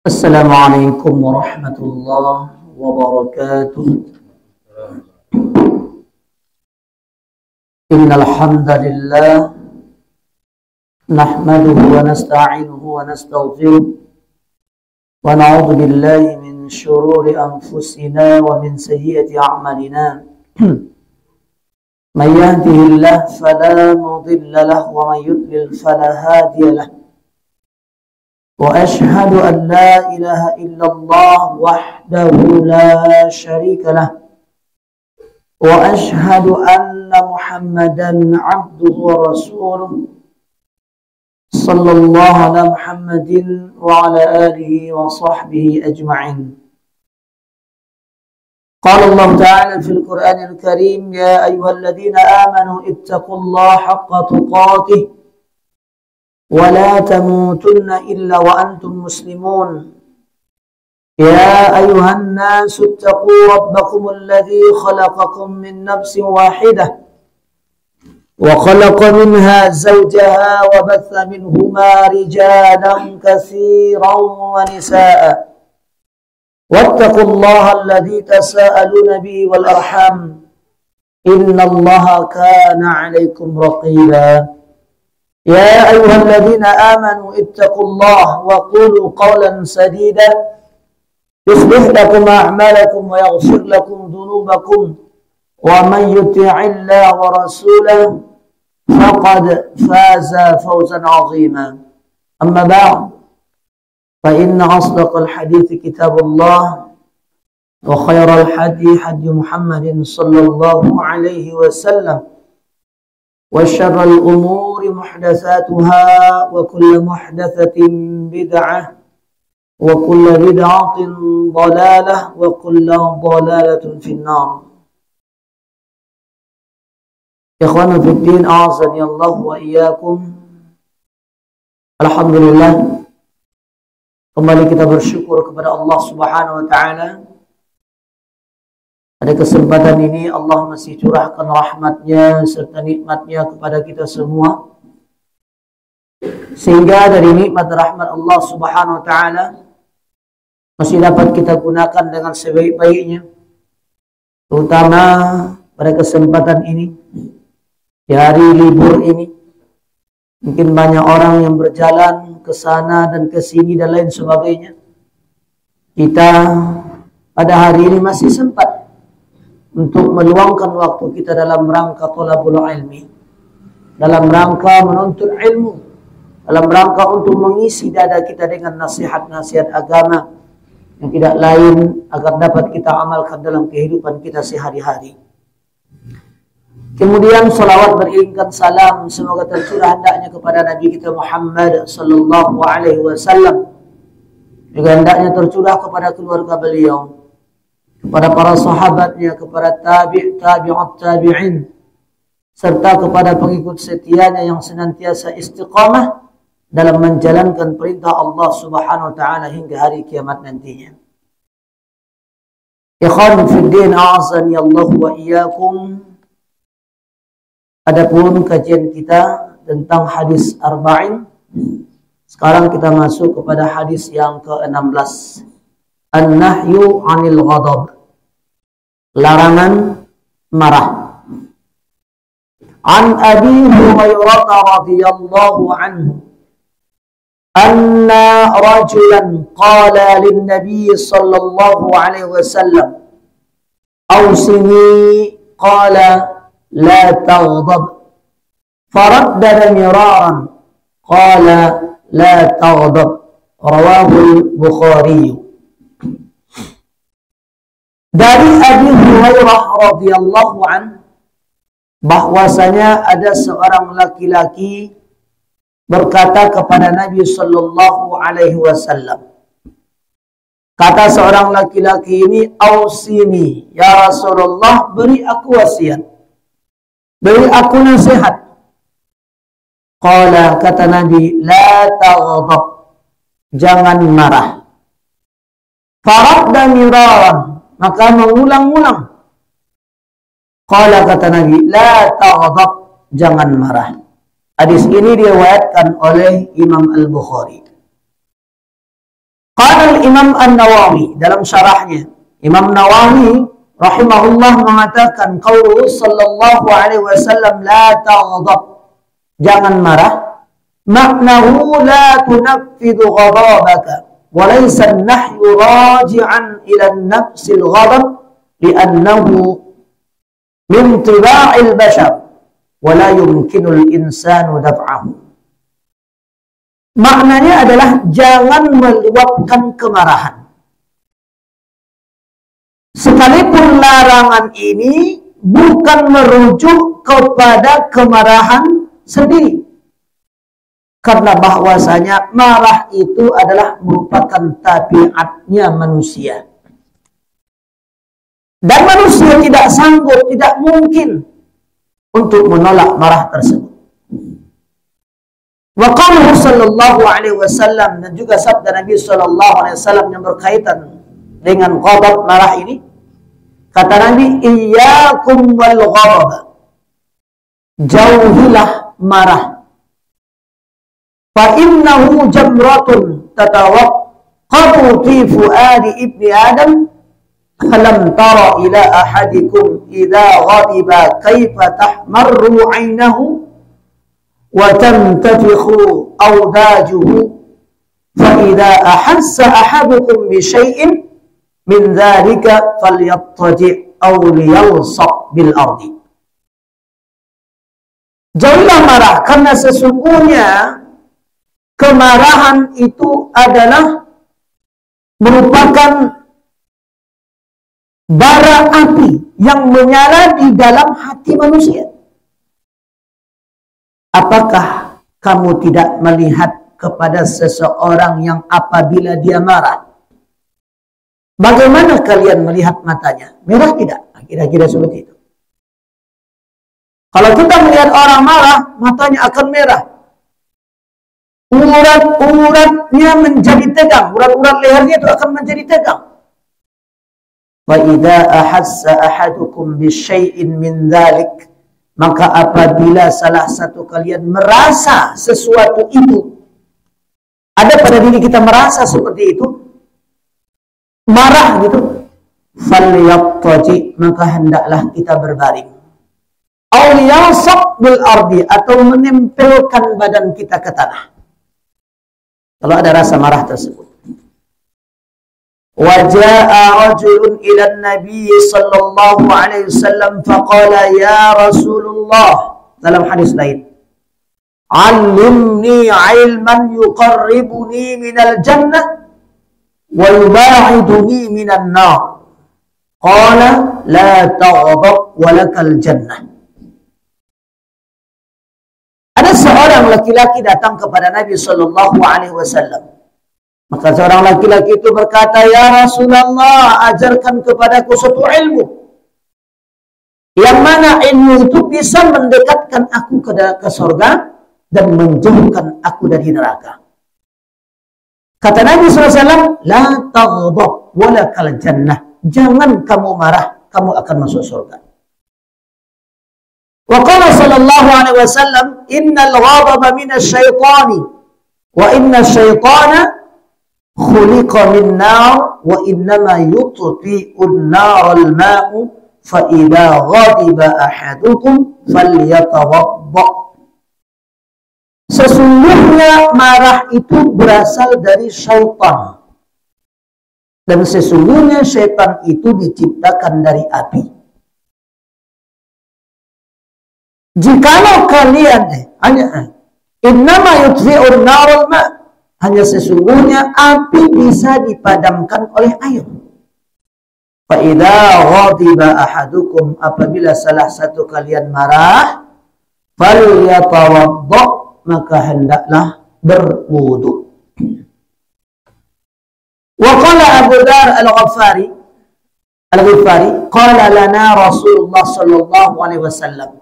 السلام عليكم ورحمة الله وبركاته. إن الحمد لله نحمده ونستعينه ونستغفره ونعوذ بالله من شرور أنفسنا ومن سيئة أعمالنا. من يهده الله فلا مضل له ومن يضلل فلا هادي له. وأشهد أن لا إله إلا الله وحده لا شريك له. وأشهد أن محمدا عبده ورسوله صلى الله على محمد وعلى آله وصحبه أجمعين. قال الله تعالى في القرآن الكريم: يا أيها الذين آمنوا اتقوا الله حق تقاته ولا تموتن إلا وأنتم مسلمون. يا أيها الناس اتقوا ربكم الذي خلقكم من نفس واحدة وخلق منها زوجها وبث منهما رجالا كثيرا ونساء واتقوا الله الذي تساءلون به والأرحام إن الله كان عليكم رقيبا. يا أيها الذين آمنوا اتقوا الله وقولوا قولا سديدا يصلح لكم أعمالكم ويغفر لكم ذنوبكم ومن يطع الله ورسوله فقد فاز فوزا عظيما. أما بعد فإن أصدق الحديث كتاب الله وخير الحديث حديث محمد صلى الله عليه وسلم وشر الأمور محدثاتها وكل محدثة بدعة وكل بدعة ضلالة وكل ضلالة في النار. Ikhwan fiddin, a'azani Allah wa iyyakum. Alhamdulillah, kembali kita bersyukur kepada Allah Subhanahu wa taala. Pada kesempatan ini Allah masih curahkan rahmatnya serta nikmatnya kepada kita semua, sehingga dari nikmat rahmat Allah Subhanahu wa taala masih dapat kita gunakan dengan sebaik-baiknya, terutama pada kesempatan ini, di hari libur ini. Mungkin banyak orang yang berjalan ke sana dan ke sini dan lain sebagainya. Kita pada hari ini masih sempat untuk meluangkan waktu kita dalam rangka thalabul ilmi, dalam rangka menuntut ilmu, dalam rangka untuk mengisi dada kita dengan nasihat-nasihat agama yang tidak lain agar dapat kita amalkan dalam kehidupan kita sehari-hari. Kemudian salawat beriringkan salam semoga tercurah hendaknya kepada Nabi kita Muhammad sallallahu alaihi wasallam, juga hendaknya tercurah kepada keluarga beliau, kepada para sahabatnya, kepada tabi'ut tabi'in, serta kepada pengikut setianya yang senantiasa istiqamah dalam menjalankan perintah Allah Subhanahu wa taala hingga hari kiamat nantinya. Ikhwan fiddin, a'azani Allah wa iyyakum. Adapun kajian kita tentang hadis arba'in, sekarang kita masuk kepada hadis yang ke-16. An-nahyu 'anil ghadab, larangan marah. An Abi Hurairah radhiyallahu anhu anna rajulan qala lin nabiy sallallahu alaihi wasallam awsini qala la taghdab faraddada miraran qala la taghdab rawahu al-Bukhari. Dari Abi Hurairah radhiyallahu an, bahwasanya ada seorang laki-laki berkata kepada Nabi sallallahu alaihi wasallam. Kata seorang laki-laki ini, "Ausini ya Rasulullah, beri aku wasiat, beri aku nasihat." Qala, kata Nabi, "La taghdab, jangan marah." Faradda miraran, maka mengulang-ulang. Qala, kata Nabi, "La taghdab, jangan marah." Hadis ini diriwayatkan oleh Imam Al-Bukhari. Qala Imam An-Nawawi dalam syarahnya, Imam Nawawi rahimahullah mengatakan qauluhu sallallahu alaihi wasallam la taghdab, jangan marah, maknahu la tunaffidu ghadabaka wa laysa an-nahyu raji'an ila an-nafs al-ghadab li'annahu min tiba'il bashar wa la yumkinu al-insanu daf'ahu. Maknanya adalah jangan meluapkan kemarahan. Sekalipun larangan ini bukan merujuk kepada kemarahan sendiri. Karena bahwasanya marah itu adalah merupakan tabiatnya manusia. Dan manusia tidak sanggup, tidak mungkin untuk menolak marah tersebut. Wa qauluhu sallallahu alaihi wasallam, dan juga sabda Nabi sallallahu alaihi wasallam yang berkaitan dengan ghadab, marah ini. Kata Nabi, iyyakum wal ghadab, jauhilah marah. Fa innahu jamratun tatawaqqadu fi fuadi ibni Adam. Alam tara ila ahadikum idza ghadiba kaifa tahmarru 'ainahu wa tantafikhu awdajuhu fa idza ahassa ahadukum bi syai'in min dzalika falyattaji' aw liyalsaq bil ardi. Jauhilah marah, karena sesungguhnya kemarahan itu adalah merupakan bara api yang menyala di dalam hati manusia. Apakah kamu tidak melihat kepada seseorang yang apabila dia marah, bagaimana kalian melihat matanya? Merah tidak? Kira-kira seperti itu. Kalau kita melihat orang marah, matanya akan merah. Urat-uratnya menjadi tegang. Urat-urat lehernya itu akan menjadi tegang. Wa idza ahassa ahadukum bi syai'in min dzalik, maka apabila salah satu kalian merasa sesuatu itu ada pada diri kita, merasa seperti itu, marah gitu, falyattaji, maka hendaklah kita berbaring. Aw yalsaq bil ardi, atau menempelkan badan kita ke tanah kalau ada rasa marah tersebut. Waja'a rajulun ila Nabi sallallahu alaihi wasallam faqala ya Rasulullah, dalam hadis lain, "'allimni 'ilman yuqarribuni minal jannah wa yuba'iduni minan nar." Qala la taghdab wa lakal jannah. Ada seorang laki-laki datang kepada Nabi sallallahu alaihi wasallam. Maka seorang laki-laki itu berkata, "Ya Rasulullah, ajarkan kepadaku suatu ilmu yang mana ilmu itu bisa mendekatkan aku ke surga dan menjauhkan aku dari neraka." Kata Nabi SAW, "La taghdab wa lakal jannah." Jangan kamu marah, kamu akan masuk surga. Wa qala sallallahu alaihi wasallam, "Innal ghadaba minasyaitani wa inna syaitana khuliqa min nar wa innama yutfi'un nar al-ma'u fa idza ghadiba ahadukum falyatawadda." Sesungguhnya marah itu berasal dari syaitan, dan sesungguhnya syaitan itu diciptakan dari api. Jikalau kalian innama yutfi'un nar al-ma', hanya sesungguhnya api bisa dipadamkan oleh air. Fa idza ghadiba ahadukum, apabila salah satu kalian marah, falyatawadda, maka hendaklah berwudu. Wa qala Abu Dzar al-Ghifari, qala lana Rasulullah sallallahu alaihi wasallam,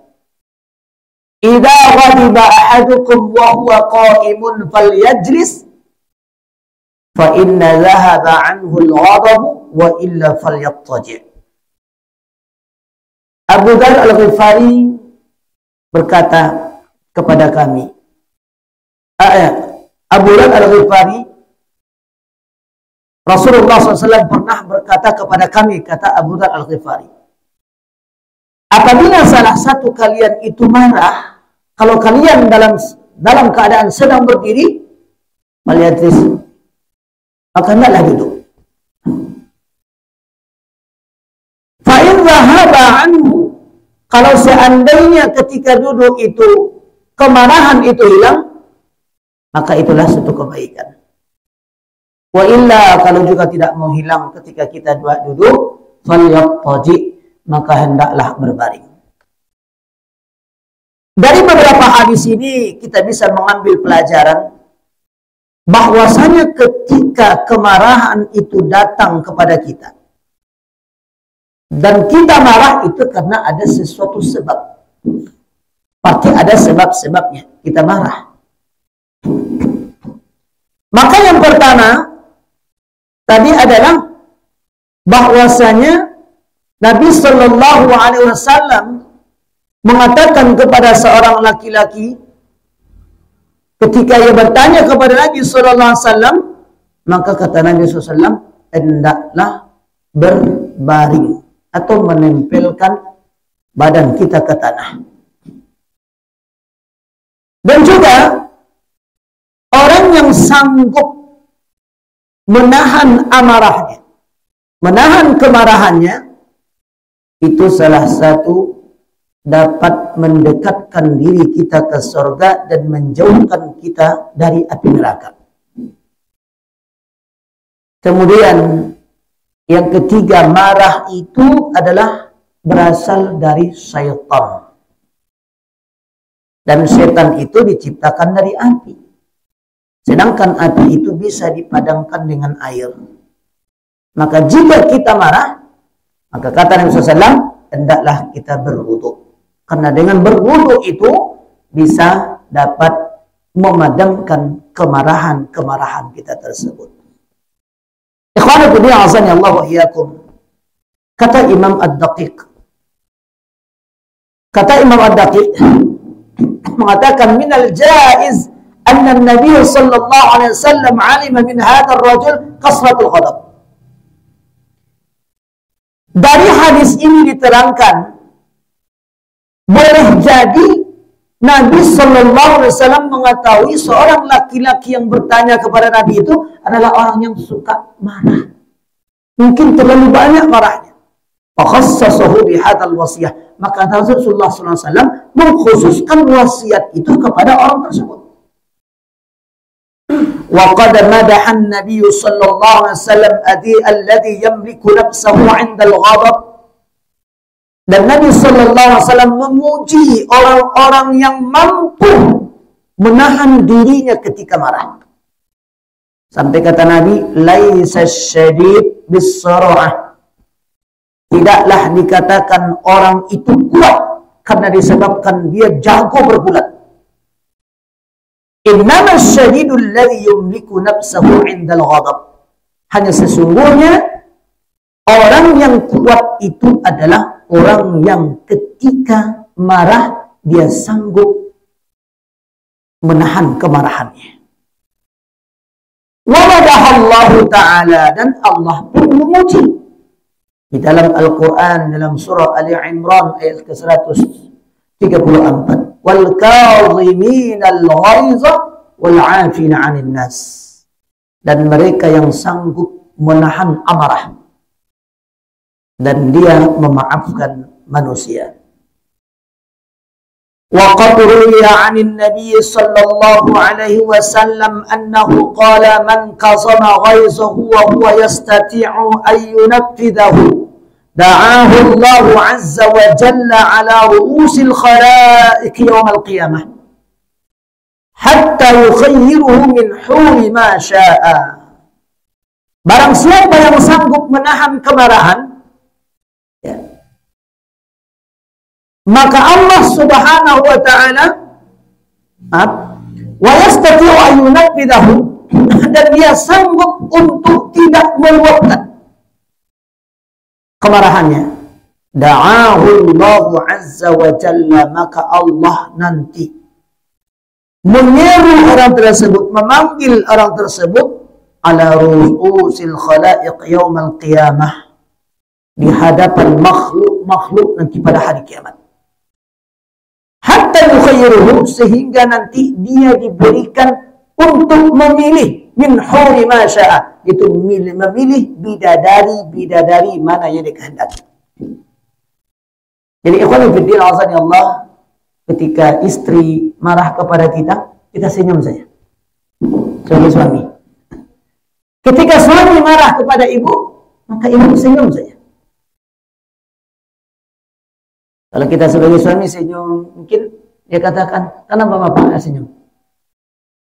"Idza ghadiba ahadukum wa huwa qa'imun falyajlis fa inna dhahaba anhu al-ghadab wa illa falyattaji'." Abu Dzar al-Ghifari berkata kepada kami, Abu Dzar al-Ghifari Rasulullah SAW pernah berkata kepada kami, kata Abu Dzar Al-Ghifari, apabila salah satu kalian itu marah, kalau kalian dalam keadaan sedang berdiri, melihatris, maka hendaklah duduk. Fa'in dhahaba anhu, kalau seandainya ketika duduk itu kemarahan itu hilang, maka itulah satu kebaikan. Wa illa, kalau juga tidak mau hilang ketika kita duduk, falyattaji, maka hendaklah berbaring. Dari beberapa hadis ini kita bisa mengambil pelajaran bahwasanya ketika kemarahan itu datang kepada kita dan kita marah itu karena ada sesuatu sebab. Pasti ada sebab-sebabnya kita marah. Maka yang pertama tadi adalah bahwasanya Nabi Shallallahu Alaihi Wasallam mengatakan kepada seorang laki-laki ketika ia bertanya kepada Nabi Shallallahu Alaihi Wasallam, maka kata Nabi SAW, hendaklah berbaring atau menempelkan badan kita ke tanah. Dan juga orang yang sanggup menahan amarahnya, menahan kemarahannya, itu salah satu dapat mendekatkan diri kita ke surga dan menjauhkan kita dari api neraka. Kemudian yang ketiga, marah itu adalah berasal dari syaitan. Dan setan itu diciptakan dari api. Sedangkan api itu bisa dipadamkan dengan air. Maka jika kita marah, maka kata Nabi SAW, hendaklah kita berwudu. Karena dengan berwudu itu bisa dapat memadamkan kemarahan-kemarahan kita tersebut. Ikhwanu fillah, azani Allah wa iyyakum. Kata Imam Ad-Daqiq. Kata Imam Ad-Daqiq mengatakan minal jaiz anna Nabi sallallahu alaihi wasallam alima min hadzal rajul kasratul ghadab. Dari hadis ini diterangkan boleh jadi Nabi sallallahu alaihi wasallam mengetahui seorang laki-laki yang bertanya kepada Nabi itu adalah orang yang suka marah. Mungkin terlalu banyak marahnya. Fakhassasahu bihadzal wasiyah. Maka Rasulullah sallallahu alaihi wasallam mengkhususkan wasiat itu kepada orang tersebut. Wa qad madaha an-nabiy sallallahu alaihi wasallam alladhi yamliku nafsahu 'inda al-ghadab. Dan Nabi sallallahu alaihi wasallam memuji orang-orang yang mampu menahan dirinya ketika marah. Sampai kata Nabi, laisa syadid bis-sara'ah. Tidaklah dikatakan orang itu kuat karena disebabkan dia jago bergulat. Innama syadidul ladzi yumliku nafsahu 'indal ghadab. Hanya sesungguhnya orang yang kuat itu adalah orang yang ketika marah dia sanggup menahan kemarahannya. Wa madahallahu ta'ala, dan Allah pun memuji di dalam Al-Quran, dalam surah Ali Imran ayat ke-134, wal kadhiminal ghaiza wal 'afina 'anil nas, dan mereka yang sanggup menahan amarah dan dia memaafkan manusia. Wa qad ruwiya 'anil nabiy sallallahu alaihi wasallam annahu qala man qasama ghaizahu wa huwa yastati'u an yunfidahu da'ahu Allah 'azza wa jalla 'ala ru'usil khalaiq yawm al-qiyamah hatta yukhayyiruhu min huli ma syaa. Barang siapa yang sanggup menahan kemarahan, ya, maka Allah subhanahu wa ta'ala wa yastati'u an yunfidahu, dan dia sanggup untuk tidak meluapkan kemarahannya, da'ahu Allah azza wa jalla, maka Allah nanti menyeru orang tersebut, memanggil orang tersebut ala ru'usil khalaiq yaumal qiyamah, di hadapan makhluk-makhluk nanti pada hari kiamat. Hatta yukhayyiruhu, sehingga nanti dia diberikan untuk memilih min huri ma syaa, itu memilih bidadari mana yang dikehendaki. Jadi ikhwan fillah azani Allah, ketika istri marah kepada kita senyum saja sebagai suami. Ketika suami marah kepada ibu, maka ibu senyum saja. Kalau kita sebagai suami senyum, mungkin dia katakan, kenapa bapak senyum?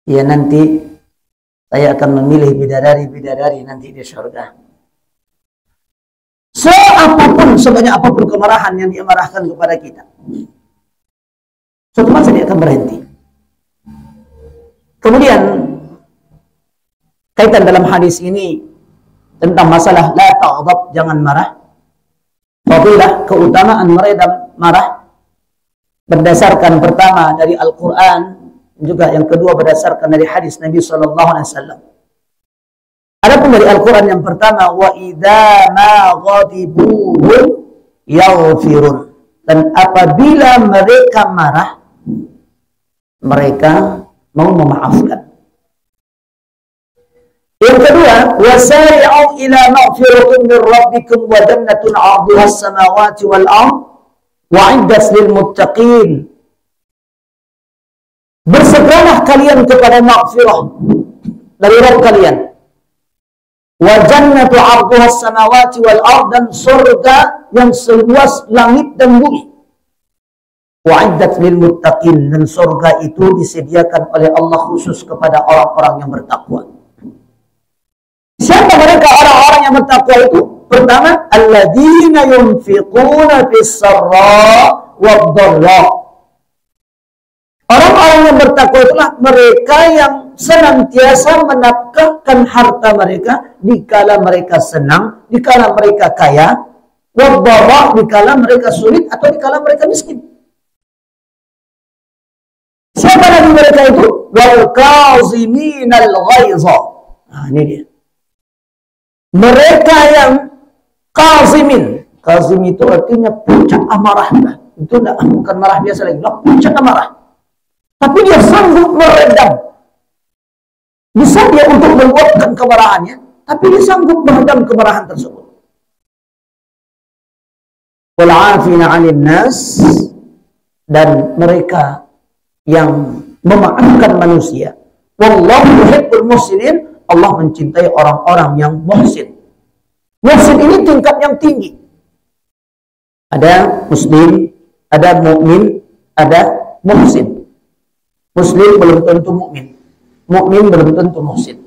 Ya nanti saya akan memilih bidadari nanti di surga. Sebanyak apapun kemarahan yang dia marahkan kepada kita, suatu masa dia akan berhenti. Kemudian kaitan dalam hadis ini tentang masalah la taghdab, jangan marah. Fadilah, keutamaan meredam marah berdasarkan pertama dari Al-Quran, juga yang kedua berdasarkan dari hadis Nabi SAW. Adapun dari Al-Quran yang pertama, wa idza ma ghadibuhum yaghfirun, dan apabila mereka marah, mereka mau memaafkan. Yang kedua, wasari'u ila maghfiratin min rabbikum wa jannatun 'arduha as-samawati wal ard wa 'iddat lil muttaqin. Bersegeralah kalian kepada maghfirah dari Rabb kalian. Wa jannatu 'arduha as-samawati wal ard, dan surga yang seluas langit dan bumi. Wa 'iddat lil muttaqin, dan surga itu disediakan oleh Allah khusus kepada orang-orang yang bertakwa. Siapa mereka orang-orang yang bertakwa itu? Pertama, alladzina yunfiquna fis-sarra wad-dharra. Orang-orang yang bertakwa itulah mereka yang senantiasa menafkahkan harta mereka dikala mereka senang, dikala mereka kaya, wad-dharra, dikala mereka sulit atau dikala mereka miskin. Siapa lagi mereka itu? Wal kaziminal ghaiza. Nah, ini dia. Mereka yang kazimin. Kazim itu artinya puncak amarah. Itu bukan marah biasa lagi, puncak amarah. Tapi dia sanggup meredam. Bisa dia untuk meluapkan kemarahannya, tapi dia sanggup meredam kemarahan tersebut. Wal 'afina 'anil nas, dan mereka yang memaafkan manusia. Wallahu yuhibbul muhsinin, Allah mencintai orang-orang yang muhsin. Muhsin ini tingkat yang tinggi. Ada muslim, ada mukmin, ada muhsin. Muslim belum tentu mukmin, mukmin belum tentu muhsin.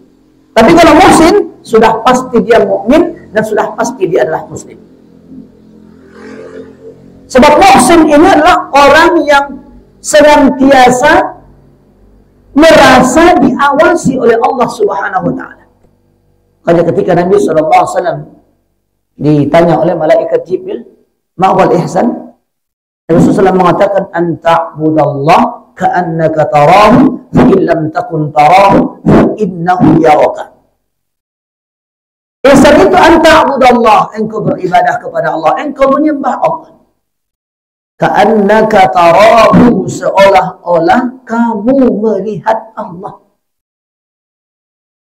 Tapi kalau muhsin, sudah pasti dia mukmin dan sudah pasti dia adalah muslim. Sebab muhsin ini adalah orang yang senantiasa merasa diawasi oleh Allah Subhanahu wa taala. Karena ketika Nabi SAW ditanya oleh malaikat Jibril, "Ma'wal ihsan?" Nabi SAW mengatakan, "Anta'budallah ka'annaka tarahu, fa in lam takun tarahu, fa innahu yaraka." Ihsan itu anta'budallah, engkau beribadah kepada Allah, engkau menyembah Allah. Ka'annaka tarahu, seolah-olah kamu melihat Allah.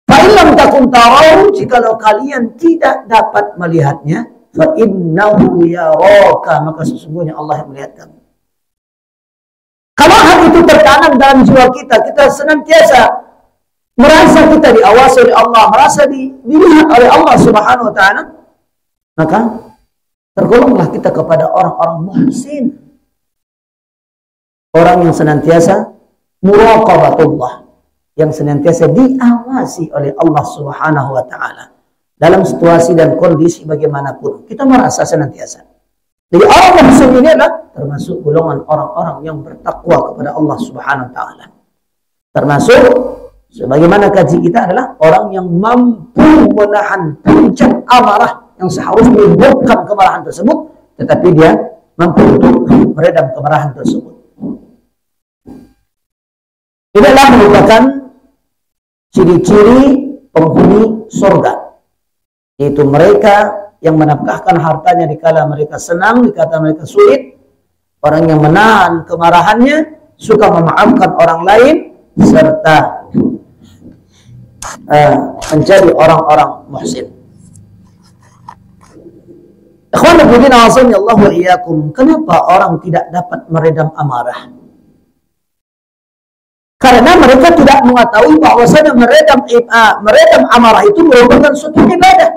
Fa'ilam takun tarahu, jikalau kalian tidak dapat melihatnya, fa'innahu yaraka, maka sesungguhnya Allah yang melihat kamu. Kalau hal itu tertanam dalam jiwa kita, kita senantiasa merasa kita diawasi oleh Allah, merasa dilihat oleh Allah Subhanahu wa taala, maka tergolonglah kita kepada orang-orang muhsin. Orang yang senantiasa muraqabatullah, yang senantiasa diawasi oleh Allah Subhanahu wa taala dalam situasi dan kondisi bagaimanapun. Kita merasa senantiasa. Jadi orang muhsin ini adalah termasuk golongan orang-orang yang bertakwa kepada Allah Subhanahu wa taala. Termasuk sebagaimana kaji kita adalah orang yang mampu menahan puncak amarah yang seharusnya menyebabkan kemarahan tersebut, tetapi dia mampu untuk meredam kemarahan tersebut. Ini adalah merupakan ciri-ciri penghuni surga, yaitu mereka yang menafkahkan hartanya dikala mereka senang, dikala mereka sulit, orang yang menahan kemarahannya, suka memaafkan orang lain, serta menjadi orang-orang muhsin. Ikhwan fillah, Allah wa iyyakum. Kenapa orang tidak dapat meredam amarah? Karena mereka tidak mengetahui bahwasanya meredam amarah itu merupakan suatu ibadah.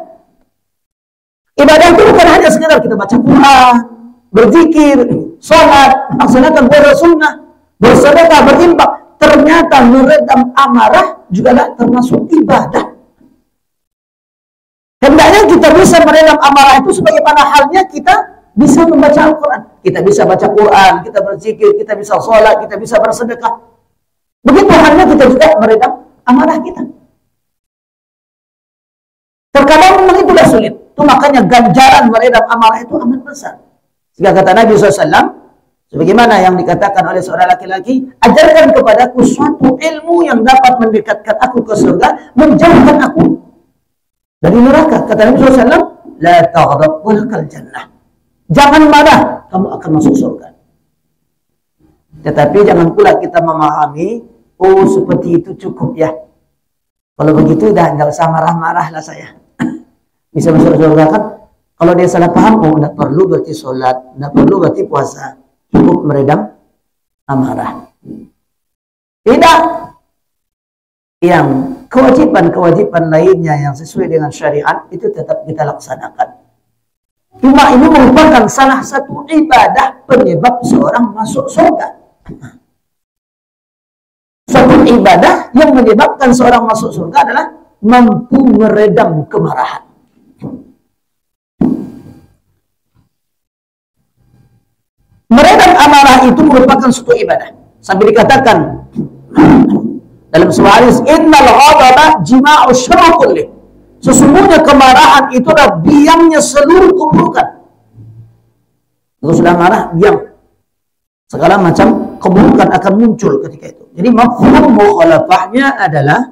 Ibadah itu bukan hanya sekedar kita baca Quran, berzikir, sholat, melaksanakan puasa sunnah, bersedekah, berinfak. Ternyata meredam amarah juga termasuk ibadah. Hendaknya kita bisa meredam amarah itu sebagaimana halnya kita bisa membaca Al-Quran. Kita bisa baca Quran, kita berzikir, kita bisa sholat, kita bisa bersedekah. Begitu halnya kita juga meredam amarah kita. Terkadang memang itu sudah sulit. Itu makanya ganjaran meredam amarah itu amat besar. Sehingga kata Nabi SAW, sebagaimana yang dikatakan oleh seorang laki-laki, ajarkan kepadaku suatu ilmu yang dapat mendekatkan aku ke surga, menjauhkan aku dari neraka. Kata Nabi SAW, la taghdab walakal jannah. Jangan marah, kamu akan masuk surga. Tetapi jangan pula kita memahami, oh seperti itu cukup ya. Kalau begitu dah nggak usah marah-marah lah saya. Bisa masuk surga kan? Kalau dia salah paham, oh tidak perlu berarti sholat, tidak perlu berarti puasa. Cukup meredam amarah. Tidak. Yang kewajiban-kewajiban lainnya yang sesuai dengan syariat itu tetap kita laksanakan. Cuma ini merupakan salah satu ibadah penyebab seorang masuk surga. Suatu ibadah yang menyebabkan seorang masuk surga adalah mampu meredam kemarahan. Meredam amarah itu merupakan suatu ibadah. Sampai dikatakan dalam sebuah hadis, innal ghadaba jima'u syarri kulli. Sesungguhnya kemarahan itu adalah biangnya seluruh keburukan. Kalau sudah marah, biang. Segala macam keburukan akan muncul ketika itu. Jadi mafhum mukhalafahnya adalah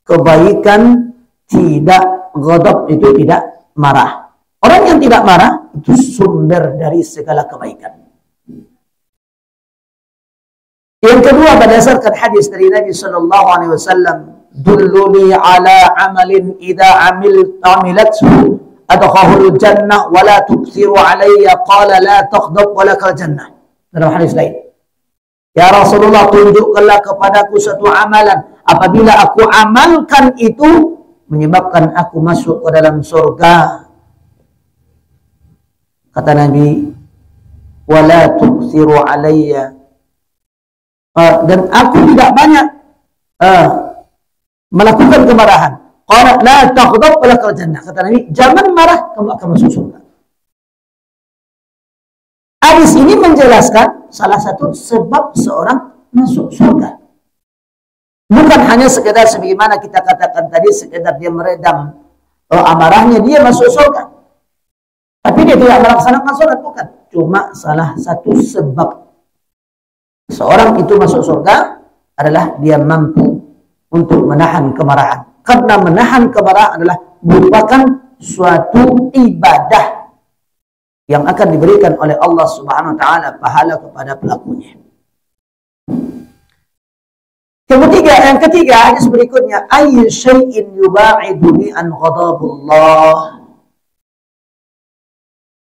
kebaikan tidak ghadab, itu tidak marah. Orang yang tidak marah itu sumber dari segala kebaikan. Yang kedua, berdasarkan hadis dari Nabi sallallahu alaihi wasallam, dulluni ala amalin idza amilathu adkhahul jannah wa la tukthiru alayya, qala la taghdab wa lakal jannah. Dalam hadis lain, ya Rasulullah, tunjukkanlah kepadaku satu amalan, apabila aku amalkan itu menyebabkan aku masuk ke dalam surga. Kata Nabi, wa la tukthiru alayya, dan aku tidak banyak melakukan kemarahan. Qala la taghdab wa lakal jannah. Kata Nabi, jangan marah, kamu akan masuk surga. Hadis ini menjelaskan salah satu sebab seorang masuk surga. Bukan hanya sekedar sebagaimana kita katakan tadi, sekedar dia meredam amarahnya dia masuk surga. Tapi dia tidak melaksanakan sholat, bukan. Cuma salah satu sebab seorang itu masuk surga adalah dia mampu untuk menahan kemarahan. Karena menahan kemarahan adalah merupakan suatu ibadah yang akan diberikan oleh Allah Subhanahu wa taala pahala kepada pelakunya. Yang ketiga, hadis berikutnya, ayyu syai'in yuba'iduni an ghadabullah.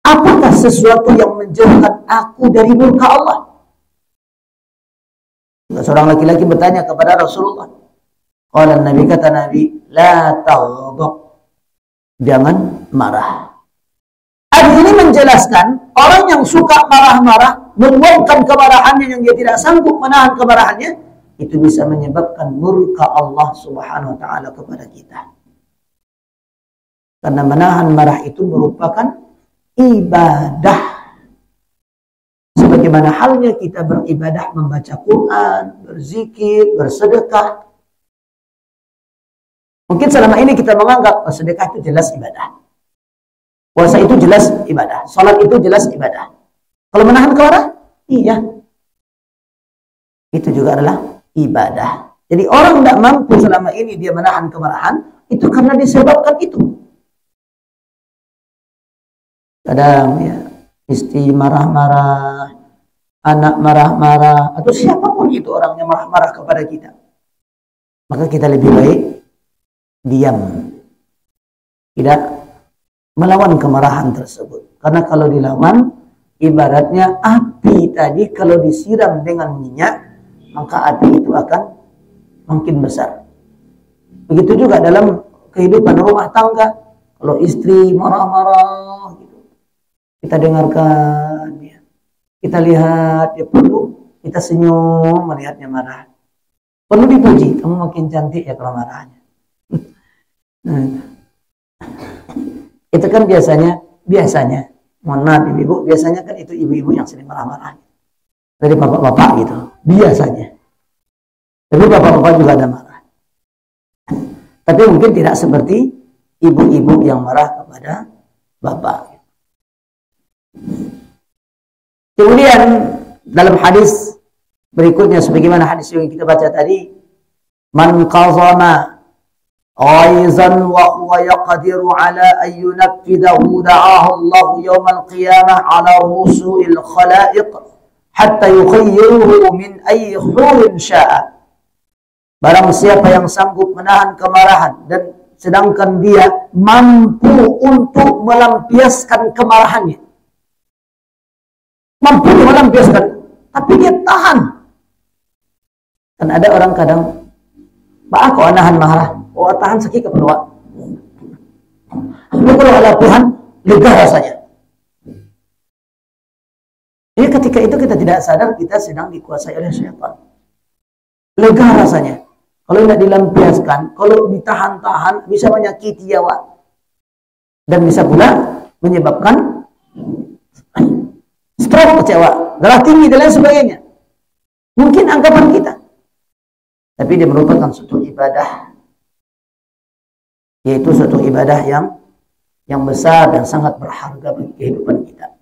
Apakah sesuatu yang menjauhkan aku dari murka Allah? Seorang laki-laki bertanya kepada Rasulullah. Qala Nabi, kata Nabi, la taghdab, jangan marah. Hadis ini menjelaskan orang yang suka marah-marah, meluapkan kemarahannya yang dia tidak sanggup menahan kemarahannya, itu bisa menyebabkan murka Allah Subhanahu wa taala kepada kita. Karena menahan marah itu merupakan ibadah. Sebagaimana halnya kita beribadah membaca Quran, berzikir, bersedekah. Mungkin selama ini kita menganggap sedekah itu jelas ibadah. Puasa itu jelas ibadah. Salat itu jelas ibadah. Kalau menahan kemarahan, iya. Itu juga adalah ibadah. Jadi orang tidak mampu selama ini dia menahan kemarahan, itu karena disebabkan itu. Kadang ya, istri marah-marah, anak marah-marah, atau siapapun itu orangnya marah-marah kepada kita. Maka kita lebih baik diam. Tidak melawan kemarahan tersebut. Karena kalau dilawan, ibaratnya api tadi kalau disiram dengan minyak, maka api itu akan makin besar. Begitu juga dalam kehidupan rumah tangga. Kalau istri marah-marah, gitu, kita dengarkan dia. Kita lihat dia perlu, kita senyum melihatnya marah. Perlu dipuji, kamu makin cantik ya kalau marahnya. Itu kan biasanya, mohon maaf ibu-ibu, biasanya kan itu ibu-ibu yang sering marah-marah. Dari bapak-bapak gitu, biasanya. Tapi bapak-bapak juga ada marah. Tapi mungkin tidak seperti ibu-ibu yang marah kepada bapak. Kemudian dalam hadis berikutnya, sebagaimana hadis yang kita baca tadi, man qazama ghaizan wa huwa yaqdiru ala an yunaffidahu da'ahu Allah yawmal qiyamah ala rusu'il khalaiq hatta yukhayyiruhu min ayyi hurin sya'a. Barang siapa yang sanggup menahan kemarahan dan sedangkan dia mampu untuk melampiaskan kemarahannya, mampu melampiaskan, tapi dia tahan. Kan ada orang kadang, Pak aku nahan marah, oh tahan sakit keperluan. Tapi kalau ada Tuhan, lega rasanya. Jadi ketika itu kita tidak sadar kita sedang dikuasai oleh syaitan. Lega rasanya. Kalau tidak dilampiaskan, kalau ditahan-tahan, bisa menyakiti nyawa. Dan bisa pula menyebabkan stroke kecewa, darah tinggi dan lain sebagainya. Mungkin anggapan kita. Tapi dia merupakan suatu ibadah. Yaitu suatu ibadah yang besar dan sangat berharga bagi kehidupan kita.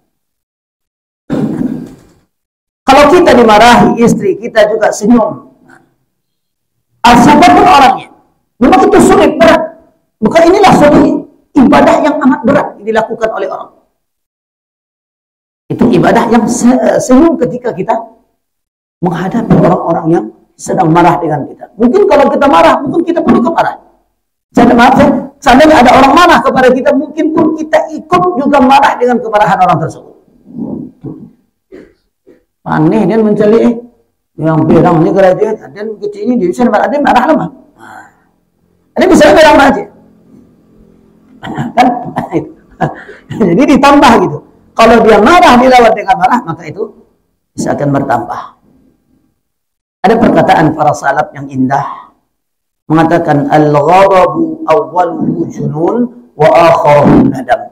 Kalau kita dimarahi istri, kita juga senyum. Siapapun orangnya. Memang itu sulit, berat. Bukan inilah suatu ibadah yang amat berat dilakukan oleh orang. Itu ibadah yang senyum ketika kita menghadapi orang-orang yang sedang marah dengan kita. Mungkin kalau kita marah, mungkin kita perlu kemarah. Seandainya ada orang marah kepada kita, mungkin pun kita ikut juga marah dengan kemarahan orang tersebut. Aneh dan mencari yang berang ini kalau dia dan kecilnya dia bisa marah, dia marah lama. Ada bisa berang aja. Kan? Jadi ditambah gitu. Kalau dia marah dilawan dengan marah, maka itu bisa akan bertambah. Ada perkataan para salaf yang indah mengatakan al-ghadabu awwaluhu junun wa akharuhu nadam.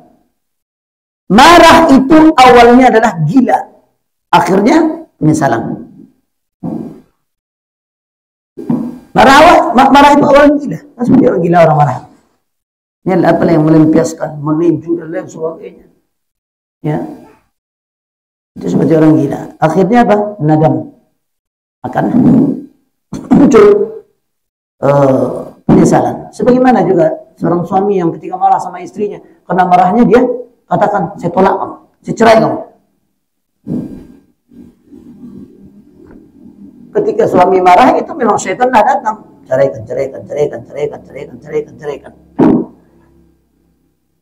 Marah itu awalnya adalah gila, akhirnya penyesalan. Marah itu awalnya gila. Kan seperti orang gila, orang marah. Ini adalah apa yang melampiaskan, meninju dan lain sebagainya. Ya, itu seperti orang gila. Akhirnya apa? Nadam. Akan muncul penyesalan. Sebagaimana juga seorang suami yang ketika marah sama istrinya, karena marahnya dia katakan, saya tolak kamu, saya cerai kamu. Ketika suami marah, itu memang syaitan dah datang. Ceraikan.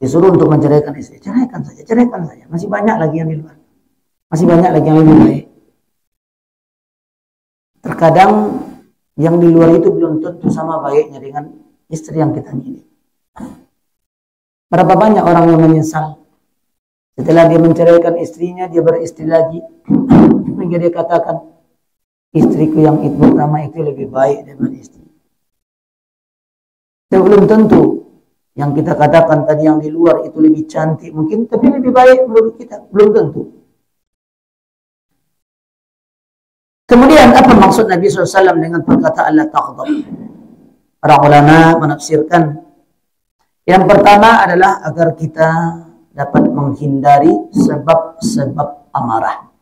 Disuruh untuk menceraikan istri. Ceraikan saja. Masih banyak lagi yang di luar. Masih banyak lagi yang lebih baik. Terkadang yang di luar itu belum tentu sama baiknya dengan istri yang kita milih. Berapa banyak orang yang menyesal setelah dia menceraikan istrinya, dia beristri lagi. Hingga dia katakan, istriku yang itu pertama itu lebih baik daripada istri. Tapi belum tentu yang kita katakan tadi yang di luar itu lebih cantik mungkin, tapi lebih baik menurut kita. Belum tentu. Kemudian apa maksud Nabi SAW dengan perkataan la taghdab? Para ulama menafsirkan, yang pertama adalah agar kita dapat menghindari sebab-sebab amarah.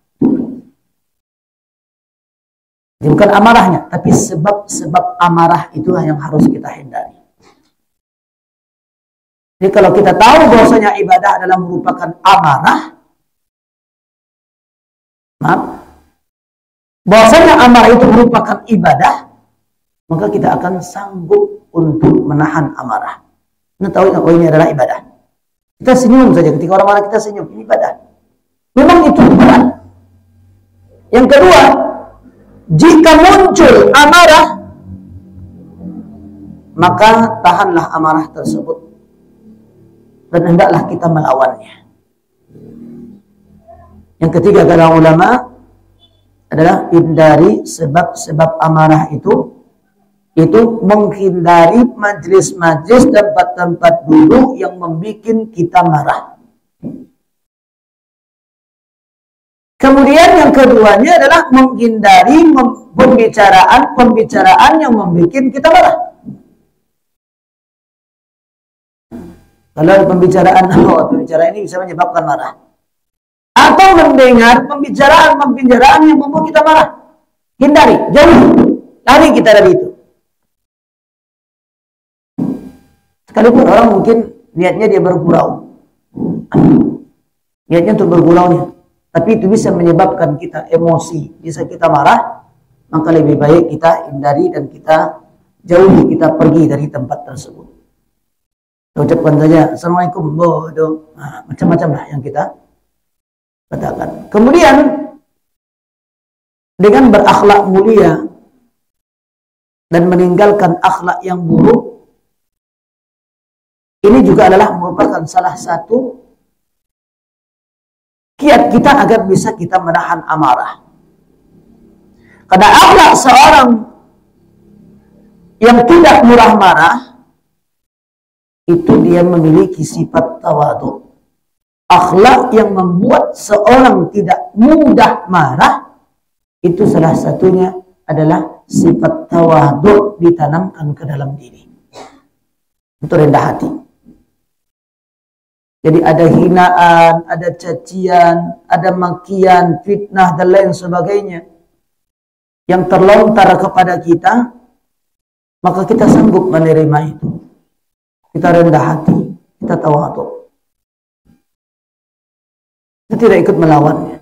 Jadi bukan amarahnya, tapi sebab-sebab amarah itulah yang harus kita hindari. Jadi kalau kita tahu bahwasanya ibadah adalah merupakan amarah, bahwasanya amarah itu merupakan ibadah, maka kita akan sanggup untuk menahan amarah. Kita tahu oh ini adalah ibadah. Kita senyum saja ketika orang marah, kita senyum, ini ibadah. Memang itu berat. Yang kedua, jika muncul amarah, maka tahanlah amarah tersebut dan hendaklah kita melawannya. Yang ketiga kata ulama adalah hindari sebab-sebab amarah itu menghindari majlis-majlis, tempat-tempat duduk yang membuat kita marah. Kemudian yang keduanya adalah menghindari pembicaraan yang membuat kita marah. Kalau pembicaraan ini bisa menyebabkan marah. Atau mendengar pembicaraan yang membuat kita marah. Hindari, jauhi, lari kita dari itu. Sekalipun orang mungkin niatnya dia bergurau. Niatnya untuk bergurau, tapi itu bisa menyebabkan kita emosi, bisa kita marah, maka lebih baik kita hindari dan kita jauhi, kita pergi dari tempat tersebut. Kita ucapkan saja Assalamualaikum, bodoh, macam-macam lah yang kita katakan. Kemudian dengan berakhlak mulia dan meninggalkan akhlak yang buruk, ini juga adalah merupakan salah satu kiat kita agar bisa kita menahan amarah. Karena akhlak seorang yang tidak murah marah, itu dia memiliki sifat tawadhu. Akhlak yang membuat seorang tidak mudah marah, itu salah satunya adalah sifat tawadhu ditanamkan ke dalam diri. Itu rendah hati. Jadi ada hinaan, ada cacian, ada makian, fitnah, dan lain sebagainya yang terlontar kepada kita, maka kita sanggup menerima itu. Kita rendah hati, kita tawadhu. Kita tidak ikut melawannya.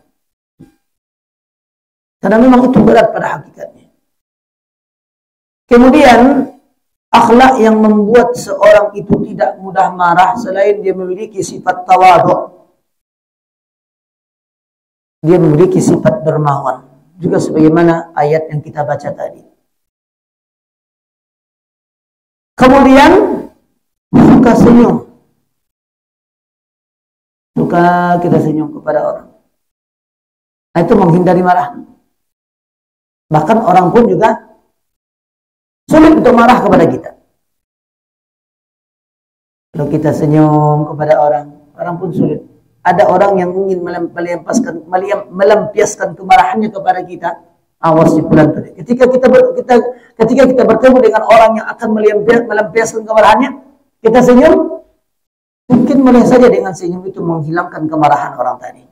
Karena memang itu berat pada hakikatnya. Kemudian akhlak yang membuat seorang itu tidak mudah marah, selain dia memiliki sifat tawadhu, dia memiliki sifat dermawan, juga sebagaimana ayat yang kita baca tadi. Kemudian suka senyum, suka kita senyum kepada orang. Nah, itu menghindari marah. Bahkan orang pun juga sulit untuk marah kepada kita. Kalau kita senyum kepada orang, orang pun sulit. Ada orang yang ingin melampiaskan kemarahannya kepada kita. Awas si fulan tadi. Ketika kita bertemu dengan orang yang akan melampiaskan kemarahannya, kita senyum, mungkin boleh saja dengan senyum itu menghilangkan kemarahan orang tadi.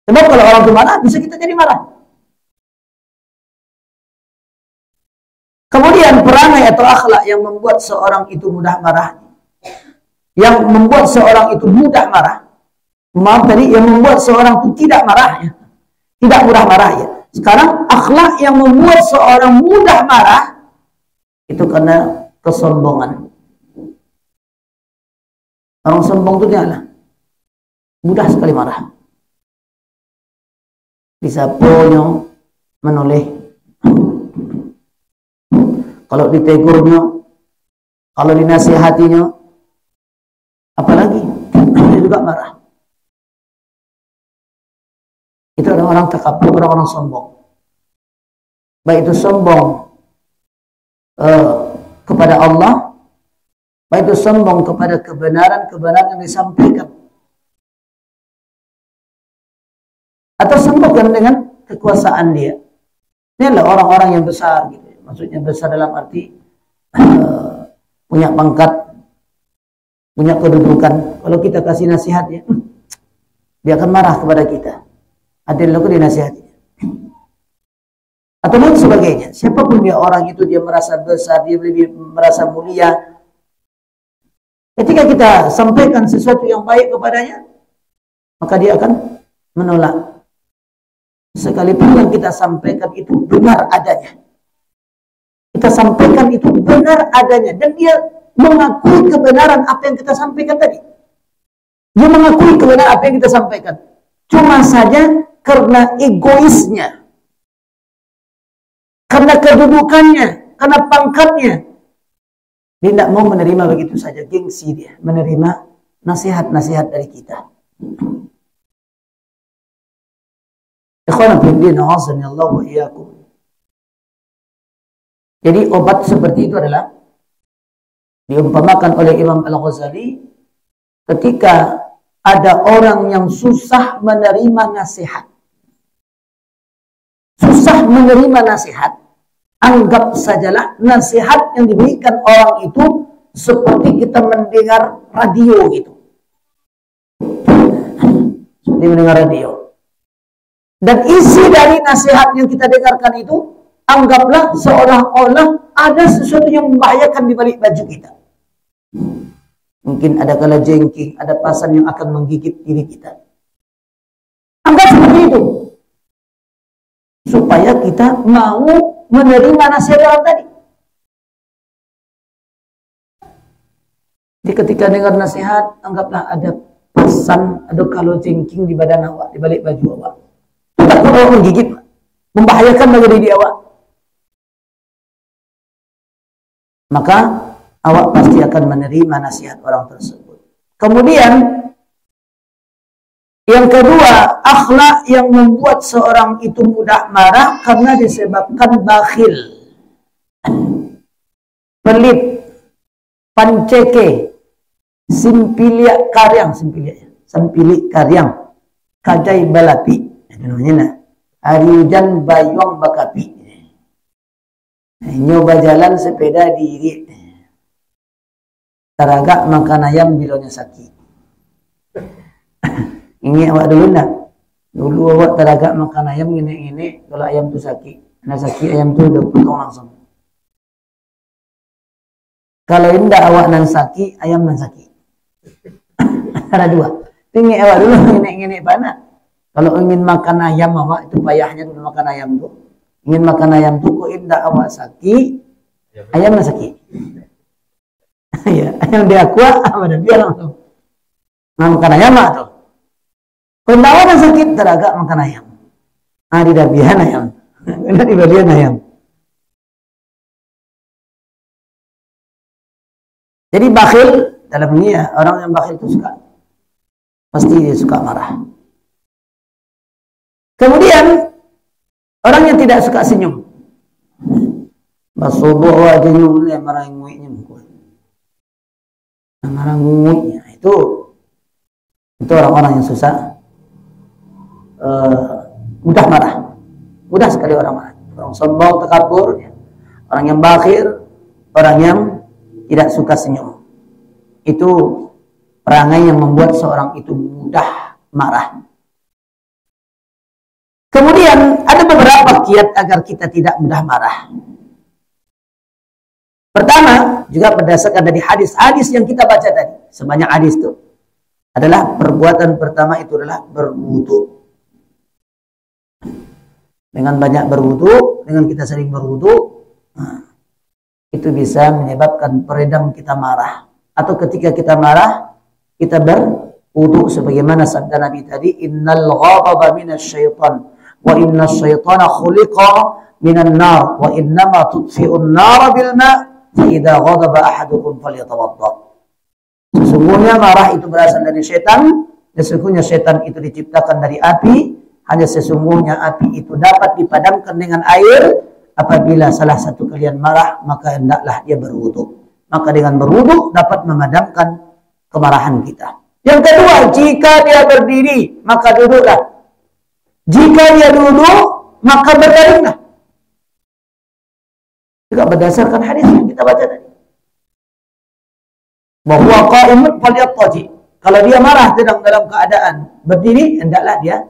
Sebab kalau orang itu marah, bisa kita jadi marah. Kemudian perangai atau akhlak yang membuat seorang itu mudah marah, yang membuat seorang itu mudah marah, yang membuat seorang itu tidak marah, ya. Tidak mudah marah, ya. Sekarang akhlak yang membuat seorang mudah marah itu karena kesombongan. Orang sombong itu adalah mudah sekali marah. Bisa ponyo menoleh. Kalau ditegurnya, kalau dinasihatinya, apalagi dia juga marah. Itu orang-orang takabur, orang-orang sombong. Baik itu sombong kepada Allah, baik itu sombong kepada kebenaran yang disampaikan, atau sombong dengan kekuasaan dia. Ini adalah orang-orang yang besar, gitu. Maksudnya besar dalam arti punya pangkat, punya kedudukan. Kalau kita kasih nasihatnya, dia akan marah kepada kita. Adil laku dinasihatinya. Atau lain sebagainya. Siapapun dia orang itu, dia merasa besar, dia lebih merasa mulia. Ketika kita sampaikan sesuatu yang baik kepadanya, maka dia akan menolak. Sekalipun yang kita sampaikan itu benar adanya. Kita sampaikan itu benar adanya. Dan dia mengakui kebenaran apa yang kita sampaikan tadi. Dia mengakui kebenaran apa yang kita sampaikan. Cuma saja karena egoisnya, karena kedudukannya, karena pangkatnya, dia tidak mau menerima begitu saja. Gengsi dia menerima nasihat-nasihat dari kita. Ikhwan fillah, Allah wa iyyakum. Jadi obat seperti itu adalah diumpamakan oleh Imam Al-Ghazali ketika ada orang yang susah menerima nasihat. Susah menerima nasihat. Anggap sajalah nasihat yang diberikan orang itu seperti kita mendengar radio gitu. Seperti mendengar radio. Dan isi dari nasihat yang kita dengarkan itu, anggaplah seolah-olah ada sesuatu yang membahayakan di balik baju kita. Mungkin ada kalajengking, ada pasan yang akan menggigit diri kita. Anggap seperti itu. Supaya kita mau menerima nasihat orang tadi. Jadi ketika dengar nasihat, anggaplah ada pasan, ada kalajengking di badan awak, di balik baju awak. Takut awak menggigit, membahayakan bagi diri awak. Maka awak pasti akan menerima nasihat orang tersebut. Kemudian yang kedua, akhlak yang membuat seorang itu mudah marah karena disebabkan bakhil, pelit, panceke, simpilia karyang, simpilik karyang, kajai balapi, namanya hari hujan bayong bakapi, nyoba jalan sepeda diri, taragak makan ayam bilonya sakit. Ini awak dulu nak. Dulu awak taragak makan ayam gini-gini, kalau ayam tu sakit. Nah sakit ayam tu udah potong langsung. Kalau indah awak nan sakit, ayam nan sakit. Ada dua. Tinggi awak dulu gini-gini panak. Kalau ingin makan ayam awak itu payahnya dulu makan ayam tu. Ingin makan ayam tu kok indah awak sakit, ayam nan sakit. Ya, ayam dia kuat, apa dia langsung. Nah, makan ayam tu. Kalau awak sakit teragak makan ayam. Ah, di dabihan ayam. Kena di bagian ayam. Jadi bakhil dalam ini ya, orang yang bakhil itu suka. Pasti dia suka marah. Kemudian orang yang tidak suka senyum. Basubuh wa jenyum yang marah nguiknya mukul. Marah nguiknya itu orang-orang yang susah. Mudah marah, mudah sekali orang marah. Orang sombong, takabur, ya. Orang yang bakhil, orang yang tidak suka senyum. Itu perangai yang membuat seorang itu mudah marah. Kemudian ada beberapa kiat agar kita tidak mudah marah. Pertama, juga berdasarkan dari hadis-hadis yang kita baca tadi, sebanyak hadis itu adalah perbuatan pertama itu adalah berwudu. Dengan banyak berwudu, dengan kita sering berwudu, itu bisa menyebabkan peredam kita marah. Atau ketika kita marah, kita berwudu sebagaimana sabda Nabi tadi, innal ghadaba minasyaitan wa innas syaitana khuliqa minan nar wa innama tudfi'un nar bil ma' fa idza ghadaba ahadukum falyatawadda. Sesungguhnya marah itu berasal dari syaitan, dan sesungguhnya syaitan itu diciptakan dari api. Hanya sesungguhnya api itu dapat dipadamkan dengan air. Apabila salah satu kalian marah, maka hendaklah dia berwudu. Maka dengan berwudu dapat memadamkan kemarahan kita. Yang kedua, jika dia berdiri, maka duduklah. Jika dia duduk, maka berbaringlah. Juga berdasarkan hadis yang kita baca tadi. Bahwa qa'imun falyattaji. Kalau dia marah sedang dalam keadaan berdiri, hendaklah dia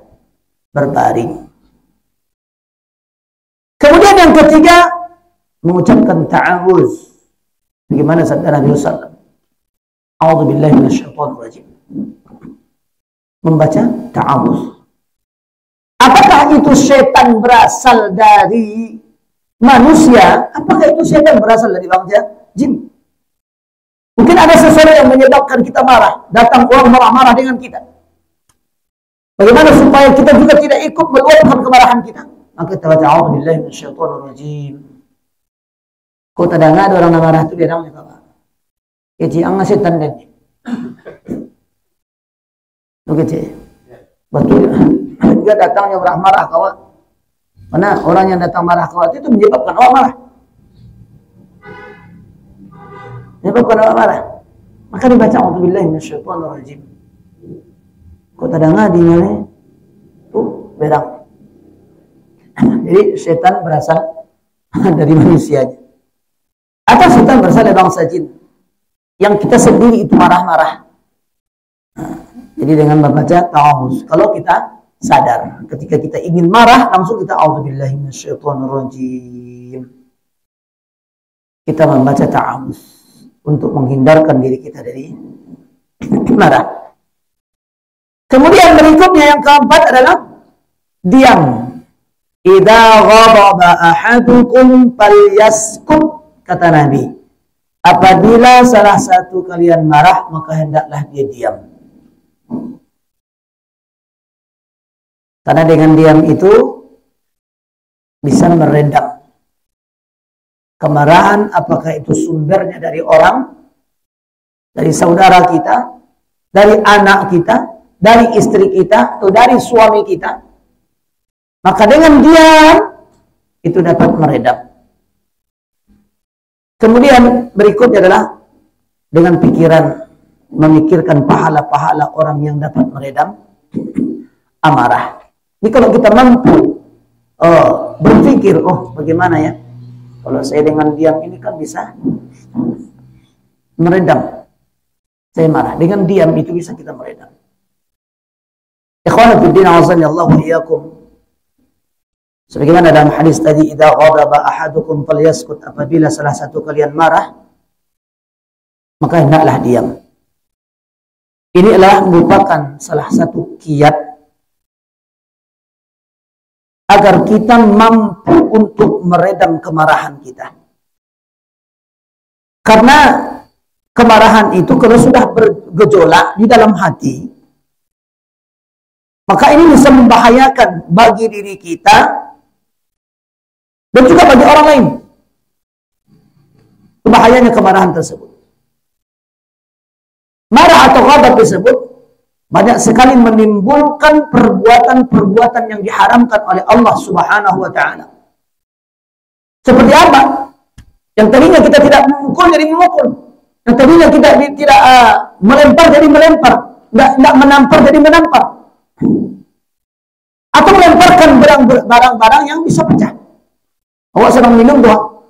berbaring. Kemudian yang ketiga, mengucapkan ta'awuz. Bagaimana sabda Nabi sallallahu alaihi wasallam? A'udzubillahi minasyaitonirrajim. Membaca ta'awuz. Apakah itu setan berasal dari manusia? Apakah itu setan berasal dari bangsa jin? Mungkin ada sesuatu yang menyebabkan kita marah. Datang orang marah-marah dengan kita. Bagaimana supaya kita juga tidak ikut meluapkan kemarahan kita? Maka kita baca a'udzubillahi minasyaitonirrajim. Kau tak dengar ada orang marah itu dia namanya apa? Keci ang setan dan. Begitu. Betul. Dia datangnya marah-marah kawan. Mana orang yang datang marah kawan itu menyebabkan orang marah. Menyebabkan orang marah. Maka dibaca a'udzubillahi minasyaitonirrajim. Kau tak dengar di mana? Tuh berang. Jadi setan berasal dari manusia. Atau setan berasal dari bangsa jin. Yang kita sendiri itu marah-marah. Jadi dengan membaca ta'awuz, kalau kita sadar, ketika kita ingin marah, langsung kita a'udzubillahi minasyaitonirrajim. Kita membaca ta'awuz untuk menghindarkan diri kita dari marah. Kemudian berikutnya yang keempat adalah diam. Idza ghadaba ahadukum falyaskut, kata Nabi. Apabila salah satu kalian marah, maka hendaklah dia diam. Karena dengan diam itu bisa meredam kemarahan, apakah itu sumbernya dari orang, dari saudara kita, dari anak kita, dari istri kita, atau dari suami kita. Maka dengan diam itu dapat meredam. Kemudian berikutnya adalah dengan pikiran, memikirkan pahala-pahala orang yang dapat meredam amarah. Jadi kalau kita mampu berpikir, bagaimana ya, kalau saya dengan diam ini kan bisa meredam saya marah. Dengan diam itu bisa kita meredam. Ikhwana fiddin, a'azzanillahu wa iyyakum. Sebagaimana dalam hadis tadi, idza ghadaba ahadukum falyaskut, apabila salah satu kalian marah, maka hendaklah diam. Ini adalah merupakan salah satu kiat agar kita mampu untuk meredam kemarahan kita. Karena kemarahan itu kalau sudah bergejolak di dalam hati, maka ini bisa membahayakan bagi diri kita dan juga bagi orang lain. Bahayanya kemarahan tersebut. Marah atau ghadab tersebut banyak sekali menimbulkan perbuatan-perbuatan yang diharamkan oleh Allah Subhanahu wa taala. Seperti apa? Yang tadinya kita tidak memukul jadi memukul. Yang tadinya kita tidak melempar jadi melempar, tidak menampar jadi menampar. Atau melemparkan barang-barang yang bisa pecah. Awak sedang minum doang.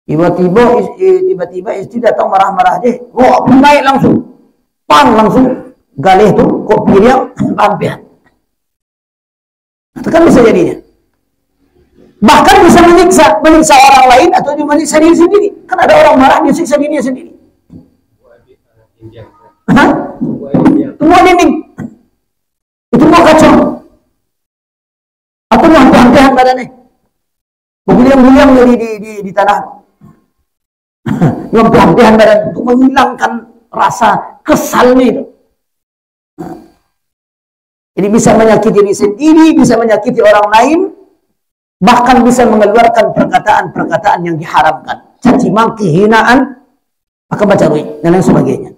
Tiba-tiba istri datang marah-marah aja. Aku naik langsung. Pang langsung. Galih tuh kok piring hampir. Itu kan bisa jadinya. Bahkan bisa menyiksa orang lain atau menyiksa diri sendiri. Kan ada orang marah dia siksa dirinya sendiri. Semua dinding. Itu mau kacau. Atau mau hampir-hampiran badannya. Berguliang-guliang di tanah. Hampir-hampiran badan untuk menghilangkan rasa kesalnya itu. Jadi bisa menyakiti diri sendiri, bisa menyakiti orang lain, bahkan bisa mengeluarkan perkataan-perkataan yang diharamkan, caci maki, hinaan, maka baca ruih dan lain sebagainya.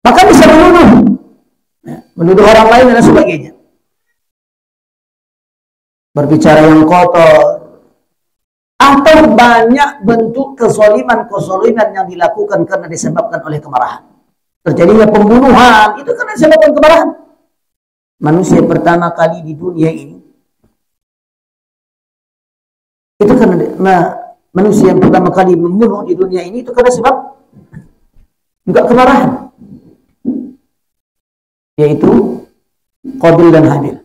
Maka bisa menuduh orang lain dan lain sebagainya. Berbicara yang kotor, atau banyak bentuk kezaliman yang dilakukan karena disebabkan oleh kemarahan. Terjadinya pembunuhan, itu karena disebabkan kemarahan. Manusia pertama kali di dunia ini, itu karena manusia yang pertama kali membunuh di dunia ini, itu karena sebab juga kemarahan. Yaitu Qabil dan Habil.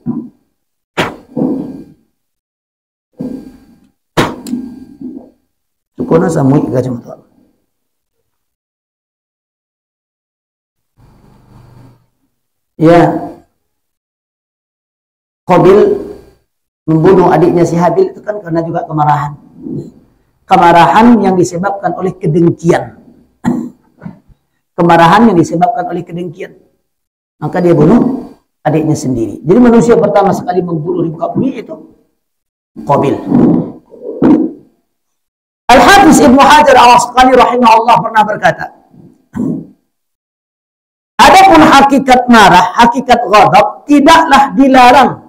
Ikona samui gajah mata. Ya, Qabil membunuh adiknya si Habil itu kan karena juga kemarahan. Kemarahan yang disebabkan oleh kedengkian. Kemarahan yang disebabkan oleh kedengkian. Maka dia bunuh adiknya sendiri. Jadi manusia pertama sekali membunuh di muka bumi itu Qabil. Al-Hafiz Ibnu Hajar Al-Asqalani rahimahullah pernah berkata, adapun hakikat marah, hakikat ghadab tidaklah dilarang.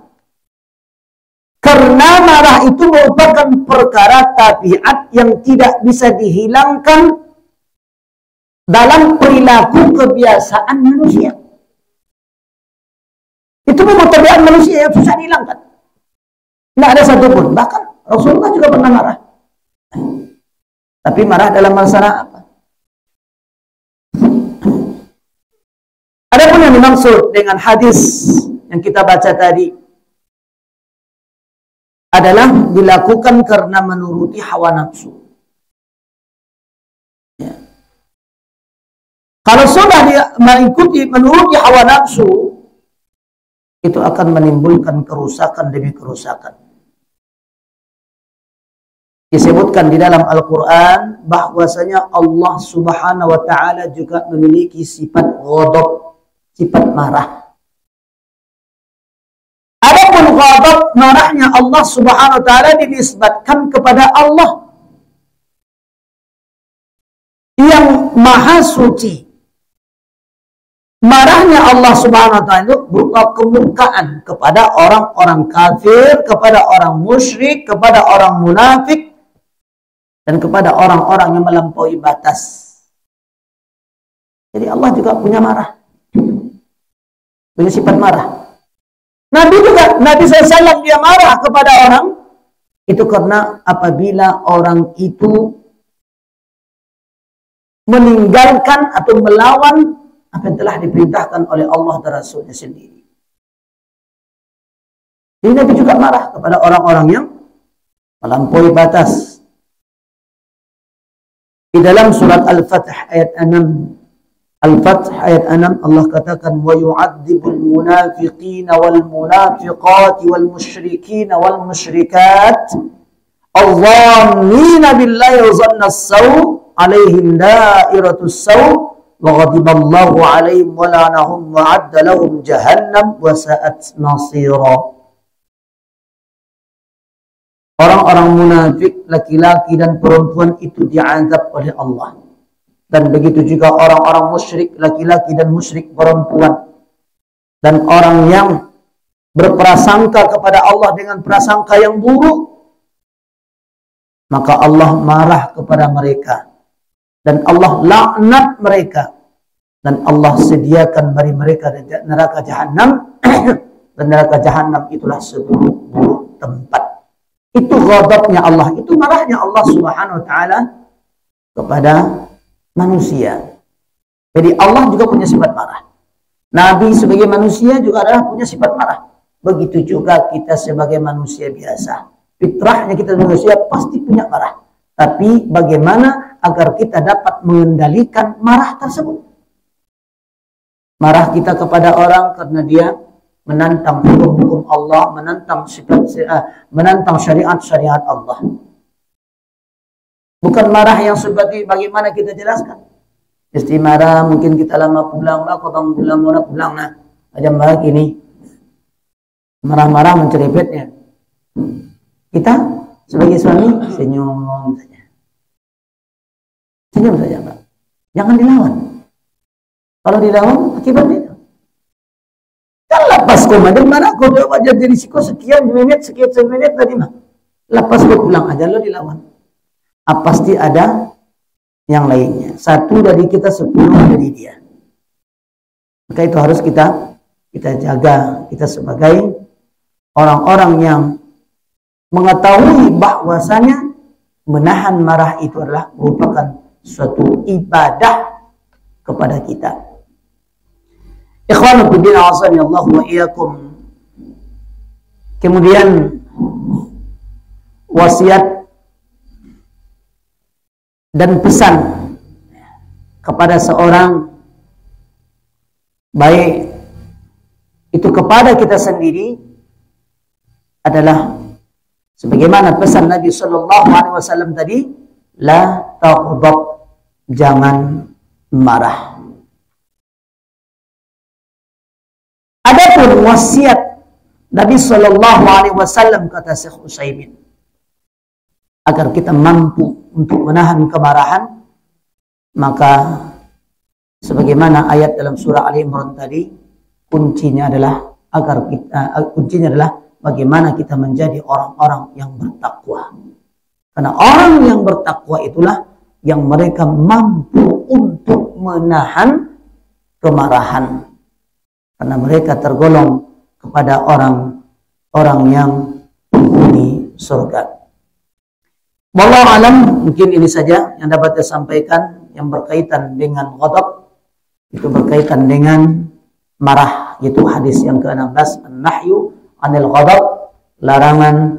Karena marah itu merupakan perkara tabiat yang tidak bisa dihilangkan dalam perilaku kebiasaan manusia. Itu memang tabiat manusia yang susah dihilangkan. Tidak ada satupun. Bahkan Rasulullah juga pernah marah. Tapi marah dalam masalah apa? Adapun yang dimaksud dengan hadis yang kita baca tadi adalah dilakukan karena menuruti hawa nafsu. Ya. Kalau sudah dia mengikuti menuruti hawa nafsu, itu akan menimbulkan kerusakan demi kerusakan. Disebutkan di dalam Al-Quran bahwasanya Allah Subhanahu wa Ta'ala juga memiliki sifat ghadab, sifat marah. Adapun ghadab, marahnya Allah Subhanahu wa Ta'ala dinisbatkan kepada Allah yang maha suci. Marahnya Allah Subhanahu wa Ta'ala itu berupa kemurkaan kepada orang-orang kafir, kepada orang musyrik, kepada orang munafik, dan kepada orang-orang yang melampaui batas. Jadi Allah juga punya marah. Punya sifat marah. Nabi juga, Nabi SAW dia marah kepada orang. Itu karena apabila orang itu meninggalkan atau melawan apa yang telah diperintahkan oleh Allah dan Rasulnya sendiri. Jadi Nabi juga marah kepada orang-orang yang melampaui batas. Di dalam surat Al-Fath ayat 6, Al-Fath ayat 6 Allah katakan wa yu'adzibul munafiqina wal munafiqati wal musyrikina wal musyrikat adh-dhannina billahi dhanna as-saw' alaihim da'iratus saw' wa ghadiballahu alaihim wa la'anahum wa 'adda lahum jahannam wa sa'at nasira. Orang-orang munafik, laki-laki dan perempuan itu diazab oleh Allah. Dan begitu juga orang-orang musyrik, laki-laki dan musyrik perempuan. Dan orang yang berprasangka kepada Allah dengan prasangka yang buruk, maka Allah marah kepada mereka. Dan Allah laknat mereka. Dan Allah sediakan bagi mereka neraka jahanam. Dan neraka jahanam itulah seburuk-buruk tempat. Itu ghadabnya Allah, itu marahnya Allah Subhanahu wa Ta'ala kepada manusia. Jadi Allah juga punya sifat marah. Nabi sebagai manusia juga adalah punya sifat marah. Begitu juga kita sebagai manusia biasa. Fitrahnya kita manusia pasti punya marah. Tapi bagaimana agar kita dapat mengendalikan marah tersebut? Marah kita kepada orang karena dia menantang hukum-hukum Allah, menantang syariat-syariat Allah. Bukan marah yang seperti bagaimana kita jelaskan. Mesti marah, mungkin kita lama pulang, aku bang pulang, mana pulang, nah. Aja marah gini. Marah-marah menceripetnya. Kita sebagai suami senyum saja. Senyum saja, Pak. Jangan dilawan. Kalau dilawan, akibatnya kan lepas kau macam mana kau coba jadi risiko sekian menit tadi mah. Lepas kau pulang aja lo dilawan. Pasti ada yang lainnya. Satu dari kita, 10 dari dia. Maka itu harus kita jaga. Kita sebagai orang-orang yang mengetahui bahwasanya menahan marah itu adalah merupakan suatu ibadah kepada kita. Ikhwanu fiddin a'azzani Allah wa iyyakum. Kemudian wasiat dan pesan kepada seorang, baik itu kepada kita sendiri, adalah sebagaimana pesan Nabi Shallallahu Alaihi Wasallam tadi, la taghdab, jangan marah. Adapun wasiat Nabi Shallallahu Alaihi Wasallam, kata Syekh Utsaimin, agar kita mampu untuk menahan kemarahan, maka sebagaimana ayat dalam surah Ali Imran tadi, kuncinya adalah bagaimana kita menjadi orang-orang yang bertakwa. Karena orang yang bertakwa itulah yang mereka mampu untuk menahan kemarahan. Karena mereka tergolong kepada orang-orang yang penghuni surga. Wallahu alam, mungkin ini saja yang dapat saya sampaikan yang berkaitan dengan ghadab, itu berkaitan dengan marah, itu hadis yang ke-16, an-nahyu anil ghadab, larangan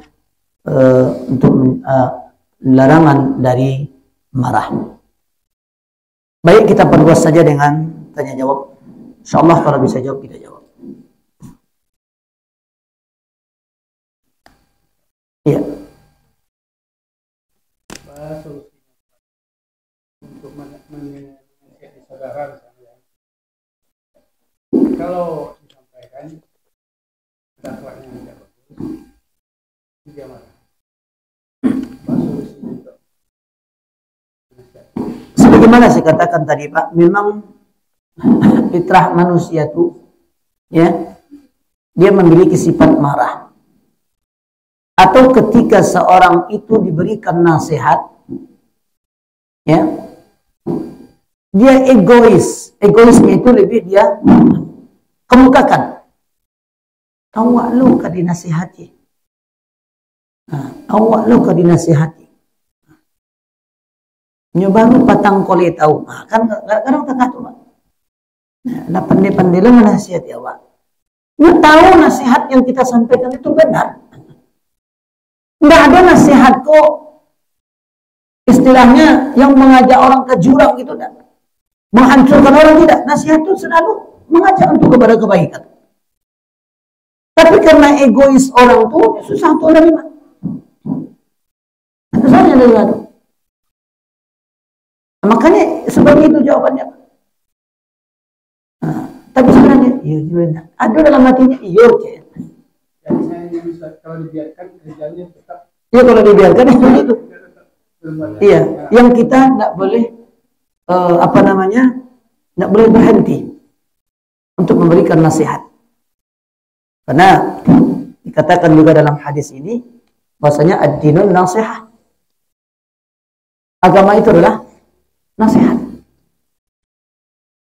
larangan dari marah. Baik, kita perluas saja dengan tanya jawab. Insyaallah kalau bisa jawab kita jawab. Iya. Untuk menasihati saudara misalnya, kalau disampaikan dakwahnya tidak bagus, dia marah. Sebagaimana saya katakan tadi, Pak, memang fitrah manusia itu, ya, dia memiliki sifat marah. Atau ketika seorang itu diberikan nasihat, ya, dia egois. Egoisnya itu lebih dia kemukakan. Awak lu ka dinasihati. Awak lu ka dinasihati. Nyoba lu patang koli tahu. Kan kadang tengah tuh, Pak. Nah, pandai-pandai lu menasihati awak. Lu tahu nasihat yang kita sampaikan itu benar. Enggak ada nasihat kok istilahnya yang mengajak orang ke jurang gitu, dan menghancurkan orang, tidak. Nasihat itu selalu mengajak untuk kepada kebaikan. Tapi karena egois orang tuh susah tuh nerima. Susahnya nerima tuh. Makanya seperti itu jawabannya. Tapi sebenarnya iya, ada dalam hatinya iya. Jadi saya bisa, kalau dibiarkan kerjanya tetap. Ya kalau dibiarkan itu. Iya, yang kita nggak boleh nggak boleh berhenti untuk memberikan nasihat. Karena dikatakan juga dalam hadis ini bahwasanya ad-dinun nasihah. Agama itu adalah nasihat.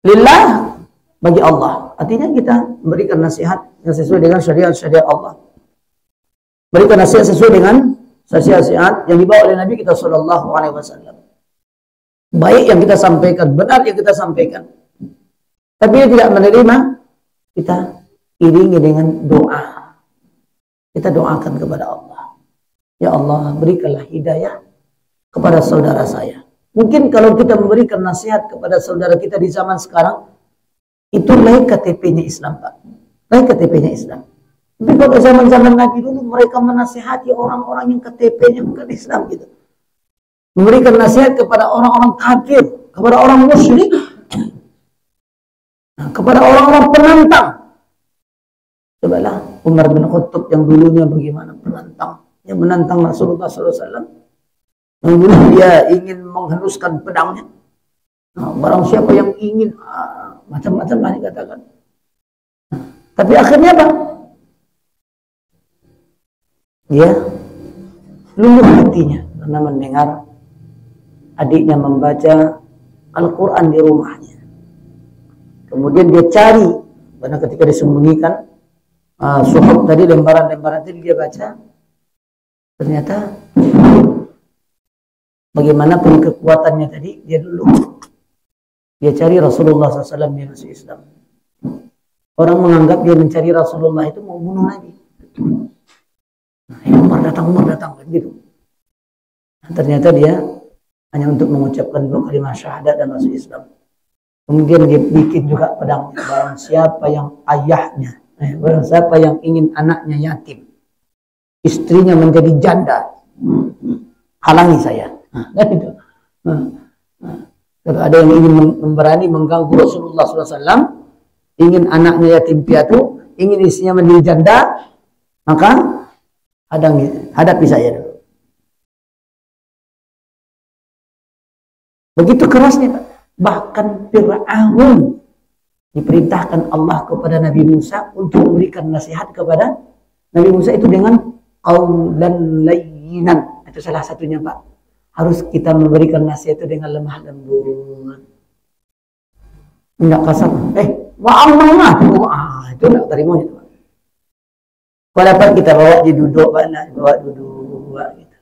Lillah, bagi Allah. Artinya kita memberikan nasihat yang sesuai dengan syariat Allah. Berikan nasihat sesuai dengan nasihat yang dibawa oleh Nabi kita Shallallahu Alaihi Wasallam. Baik yang kita sampaikan, benar yang kita sampaikan. Tapi dia tidak menerima, kita iringi dengan doa. Kita doakan kepada Allah. Ya Allah, berikanlah hidayah kepada saudara saya. Mungkin kalau kita memberikan nasihat kepada saudara kita di zaman sekarang, itu lain KTP-nya Islam, Pak. Lain KTP-nya Islam. Tapi pada zaman-zaman Nabi dulu, mereka menasihati orang-orang yang KTP-nya bukan Islam gitu. Memberikan nasihat kepada orang-orang kafir, kepada orang musyrik, kepada orang-orang penantang. Cobalah Umar bin Khattab yang dulunya bagaimana penantang, yang menantang Rasulullah SAW. Yang dulu dia ingin menghenuskan pedangnya. Barang siapa yang ingin macam-macam lah dikatakan. Tapi akhirnya apa? Dia luluh hatinya karena mendengar adiknya membaca Al-Quran di rumahnya. Kemudian dia cari, karena ketika disembunyikan suhuf tadi, lembaran-lembaran tadi dia baca, ternyata bagaimanapun kekuatannya tadi, dia cari Rasulullah SAW, dia masuk Islam. Orang menganggap dia mencari Rasulullah itu mau bunuh Nabi. Umar datang kan gitu. Ternyata dia hanya untuk mengucapkan dua kalimat syahadat dan masuk Islam. Kemudian dia bikin juga pedang. Barang siapa yang ayahnya, barang siapa yang ingin anaknya yatim, istrinya menjadi janda, halangi saya. Kan itu. Kalau ada yang ingin memberani mengganggu Rasulullah SAW, ingin anaknya yatim piatu, ingin istrinya menjadi janda, maka hadapi saya dulu. Begitu kerasnya, Pak. Bahkan Fir'aun diperintahkan Allah kepada Nabi Musa untuk memberikan nasihat kepada Nabi Musa itu dengan qaulan layyinan. Itu salah satunya, Pak. Harus kita memberikan nasihat itu dengan lemah lembut. Enggak kasar. Wa'amah. Itu enggak terima itu, Pak. Kalau dapat kita bawa di duduk, Pak. Bawa duduk, gitu.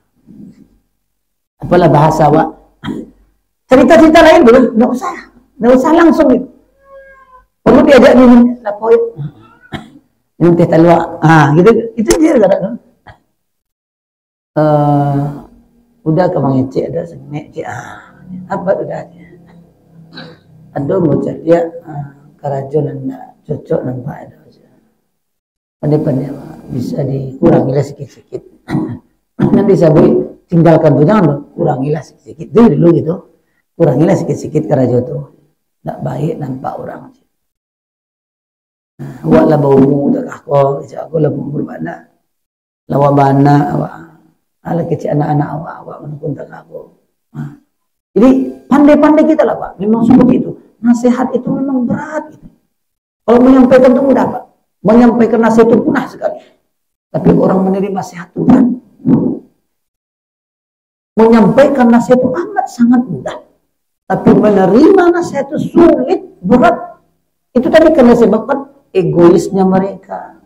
Apalah bahasa, Pak. Cerita-cerita lain belum, nggak usah langsung gitu. Perlu diajak minum lapoy, minum teh talua, gitu, itu dia kadang. Udah ke Bang Ece ada senek Ece, apa udah aja. Aduh mau cari dia karajo nanda cocok nampak ada aja. Pandai-pandai bisa dikurangilah sikit-sikit. Nanti saya tinggalkan tuh jangan kurangilah sikit-sikit dulu gitu. Kurangilah sikit-sikit karajo tuh. Tak baik nampak orang. Awak lah baumu tak aku lah bumur bana. Lawa bana awak. Ala kecil anak-anak awak menukun tak aku. Jadi pandai-pandai kita lah, Pak. Memang seperti itu. Nasihat itu memang berat gitu. Kalau menyampaikan itu mudah, Pak. Menyampaikan nasihat itu mudah sekali. Tapi orang menerima nasihat itu berat. Menyampaikan nasihat itu amat sangat mudah. Tapi menerima nasihat itu sulit, berat. Itu tadi karena disebabkan egoisnya mereka.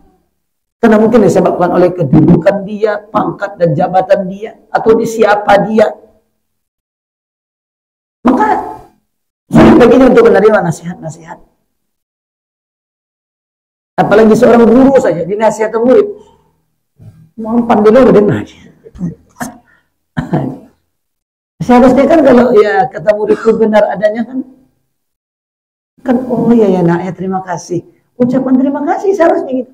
Karena mungkin disebabkan oleh kedudukan dia, pangkat dan jabatan dia, atau di siapa dia. Maka sulit baginya untuk menerima nasihat-nasihat. Apalagi seorang guru saja, dinasihat murid. Mau pandai lo dengar. Seharusnya kan kalau ya kata muridku benar adanya kan oh ya nak ya terima kasih, ucapan terima kasih seharusnya gitu.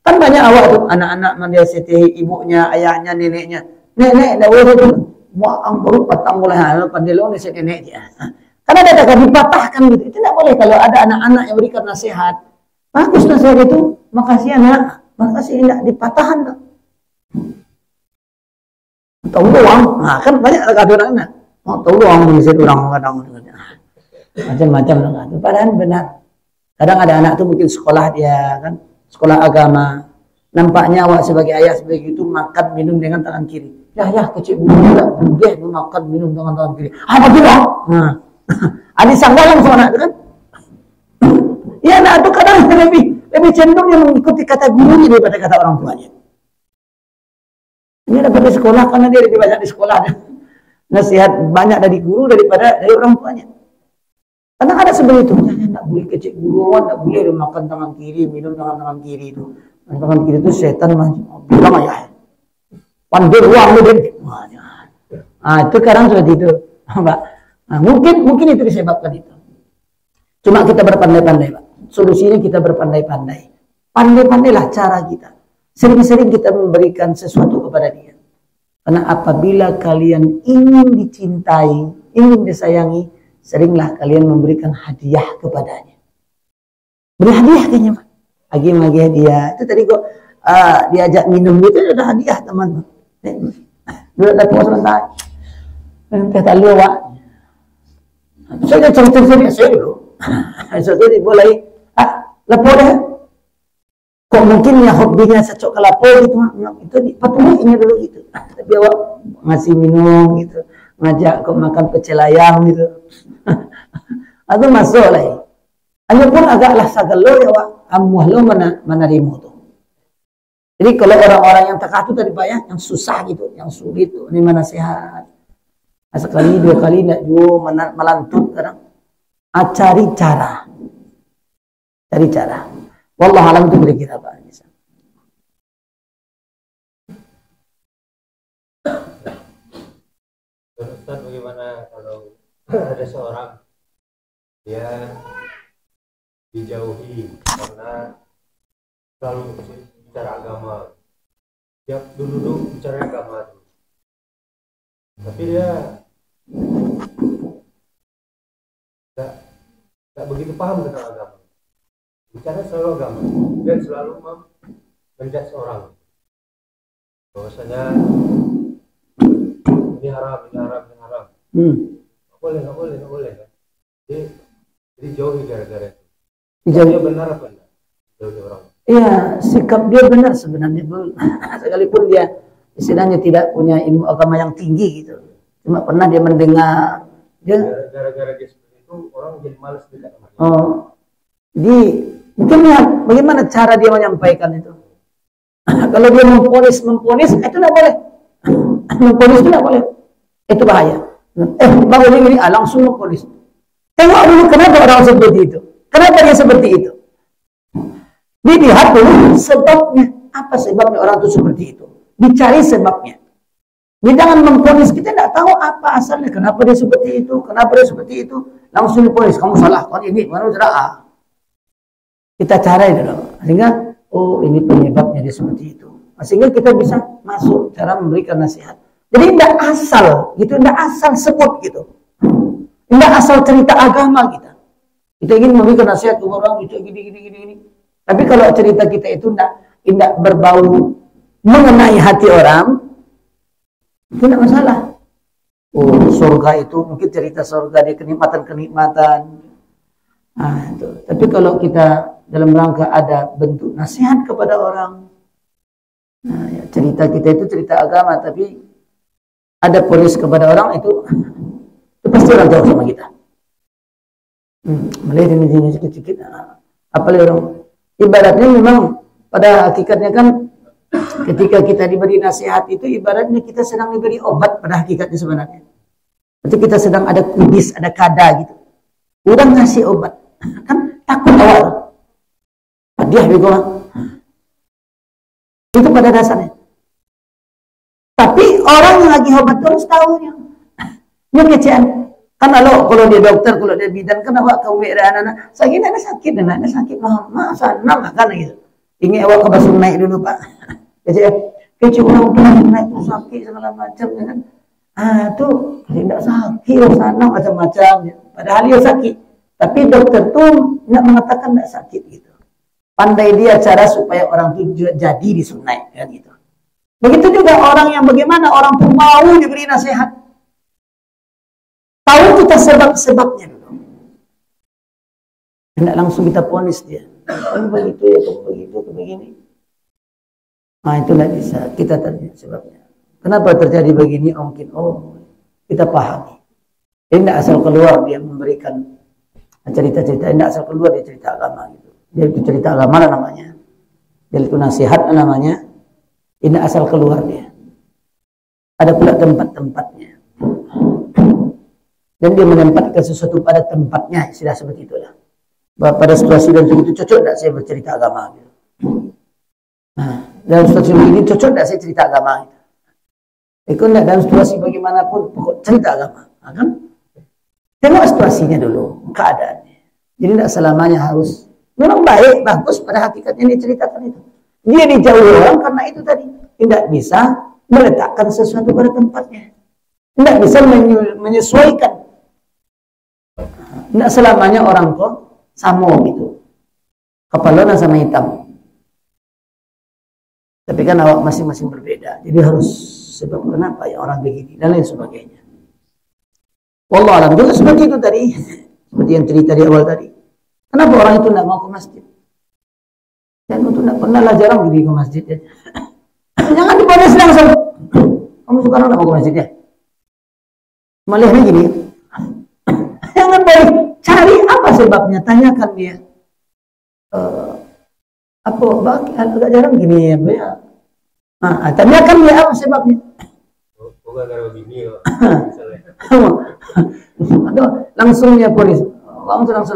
Kan banyak awak tuh anak-anak menasihati ibunya, ayahnya, neneknya. Nenek dah boleh tu mau angkuru patang boleh hal pandai lo nasihat neneknya. Karena ada kata dipatahkan gitu. Itu tidak boleh kalau ada anak-anak yang berikan nasihat. Bagus nasihat itu, makasih anak, makasih enggak dipatahkan tak. Tahu doang, kan banyak kata orang tahu doang mengisi orang kadang macam-macam lah. Padahal benar. Kadang ada anak tuh mungkin sekolah dia kan, sekolah agama. Nampaknya awak sebagai ayah sebagai itu makan minum dengan tangan kiri. Ya kecil budak boleh makan minum dengan tangan kiri. Apa tu dong? Ada sanggal langsung anak kan? Ya anak itu kadang lebih cenderung yang mengikuti kata gurunya daripada kata orang tuanya. Ini dapat di sekolah karena dia lebih banyak di sekolah. Nasihat banyak dari guru daripada dari orang tuanya. Karena ada seperti itu. Tidak boleh kecil guruan, tidak boleh makan tangan kiri, minum dengan tangan kiri itu. Tangan kiri itu setan bilang ayah. Pandai uang lu deh. Itu sekarang seperti itu. Mungkin itu disebabkan itu. Cuma kita berpandai-pandai, Pak. Solusinya kita berpandai-pandai. Pandai-pandailah cara kita. Sering-sering kita memberikan sesuatu kepada dia. Karena apabila kalian ingin dicintai, ingin disayangi, seringlah kalian memberikan hadiah kepadanya. Beri hadiah kayaknya, Pak. Bagi hadiah. Itu tadi kok diajak minum itu ada hadiah, teman. Dulu ada puas sebentar. Teh talu, Pak. Saya cerita-cerita saya dulu. Saya boleh lapor dah. Kok mungkin ya hobinya secok kelapa gitu, itu dipatuhinya dulu gitu. Tapi awak ngasih minum gitu, ngajak kok makan pecel ayam gitu. Itu masuk lah. Hanya pun agaklah sagalo ya wak, amuah lo menerima tuh. Jadi kalau orang-orang yang tekah itu tadi Pak ya, yang susah gitu, yang sulit tuh, ini mana sehat. Sekali dua kali nak juga melantun kadang. Cari cara. Wallah alam itu beri kita Pak. Ustaz, bagaimana ada seorang dia dijauhi karena selalu bicara agama, tiap duduk bicara agama, tapi dia nggak begitu paham tentang agama, bicara selalu agama dan selalu menjudge orang bahwasanya ini haram, ini haram, ini haram. Nggak boleh kan? Jadi jauhi gara-gara itu. Dia benar apa enggak? Jauhi orang. Iya, sikap dia benar sebenarnya, sekalipun dia istilahnya tidak punya ilmu agama yang tinggi gitu. Cuma pernah dia mendengar dia gara-gara dia seperti itu orang jadi malas dekat sama dia. Oh, jadi mungkin ya, bagaimana cara dia menyampaikan itu? Kalau dia memponis itu tidak boleh. Memponis itu tidak boleh. Itu bahaya. Bangun ini langsung memponis. Tengok dulu kenapa orang seperti itu. Kenapa dia seperti itu? Dilihat dulu sebabnya. Apa sebabnya orang itu seperti itu? Dicari sebabnya. Dia jangan memponis, kita tidak tahu apa asalnya. Kenapa dia seperti itu? Kenapa dia seperti itu? Langsung diponis, kamu salah, kamu ini, kamu salah. Kita cari dulu. Sehingga, oh ini penyebabnya dia seperti itu. Sehingga kita bisa masuk cara memberikan nasihat. Jadi tidak asal, gitu, tidak asal sebut gitu. Tidak asal cerita agama kita. Kita ingin memberikan nasihat ke orang itu gini. Tapi kalau cerita kita itu tidak berbau mengenai hati orang, itu tidak masalah. Oh, surga itu mungkin cerita surga, dia kenikmatan. Nah, itu. Tapi kalau kita dalam rangka ada bentuk nasihat kepada orang, nah, ya, cerita kita itu cerita agama, tapi ada ponis kepada orang itu pasti orang jauh sama kita. Melihat ini sedikit-sedikit, apalagi orang ibaratnya memang pada hakikatnya kan ketika kita diberi nasihat itu ibaratnya kita sedang diberi obat pada hakikatnya sebenarnya. Berarti kita sedang ada kudis, ada kada gitu. Udah ngasih obat, kan takut awal. Dia bego. Itu pada dasarnya. Tapi orang yang lagi obat terus tahunya. Dia kecean. Kan kalau dia dokter, kalau dia bidan, kenapa kamu ada anak-anak? Sakit, sakit. Maaf, makan gitu. Ingin awak ke basum naik dulu Pak. Kecil orang tua naik itu sakit segala macam kan. Tuh tidak sakit sana macam-macam. Padahal dia sakit. Tapi dokter tuh tidak mengatakan tidak sakit gitu. Pandai dia cara supaya orang itu jadi disunai kan gitu. Begitu juga orang yang bagaimana orang tuh mau diberi nasihat. Tahu kita sebab-sebabnya dulu. Tidak langsung kita ponis dia. Kamu begitu ya, kamu begitu, kamu begini. Nah itulah bisa kita tanya sebabnya. Kenapa terjadi begini? Mungkin kita pahami. Dia tidak asal keluar dia memberikan cerita-cerita. Tidak asal keluar dia cerita agama gitu. Dia itu cerita agama lah namanya. Dia itu nasihat namanya. Tidak asal keluar dia. Ada pula tempat-tempatnya. Dan dia menempatkan sesuatu pada tempatnya, istilah seperti itulah. Pada situasi dan begitu cocok tidak saya bercerita agama gitu. Nah, dalam situasi begini cocok tidak saya cerita agama gitu. Itu tidak dalam situasi bagaimanapun pokok cerita agama. Nah, kan? Tengok situasinya dulu, keadaannya. Jadi tidak selamanya harus memang baik, bagus pada hakikatnya diceritakan itu. Dia dijauhi orang karena itu tadi. Tidak bisa meletakkan sesuatu pada tempatnya. Tidak bisa menyesuaikan. Tidak selamanya orang kok sama gitu. Kepala sama hitam. Tapi kan awak masing-masing berbeda. Jadi harus sebab kenapa ya orang begini dan lain sebagainya. Wallah alam juga seperti itu tadi. Seperti yang cerita di awal tadi. Kenapa orang itu tidak mau ke masjid? Dan itu tidak pernah lah, jarang pergi ke masjid ya. Jangan diponis langsung. Kamu sekarang tidak mau ke masjid ya? Melihatnya gini. Jangan boleh cari apa sebabnya, tanyakan dia. Agak jarang gini ya. Tanyakan dia apa sebabnya. Gara-gara begini loh. Langsung dia ponis. Kamu sedang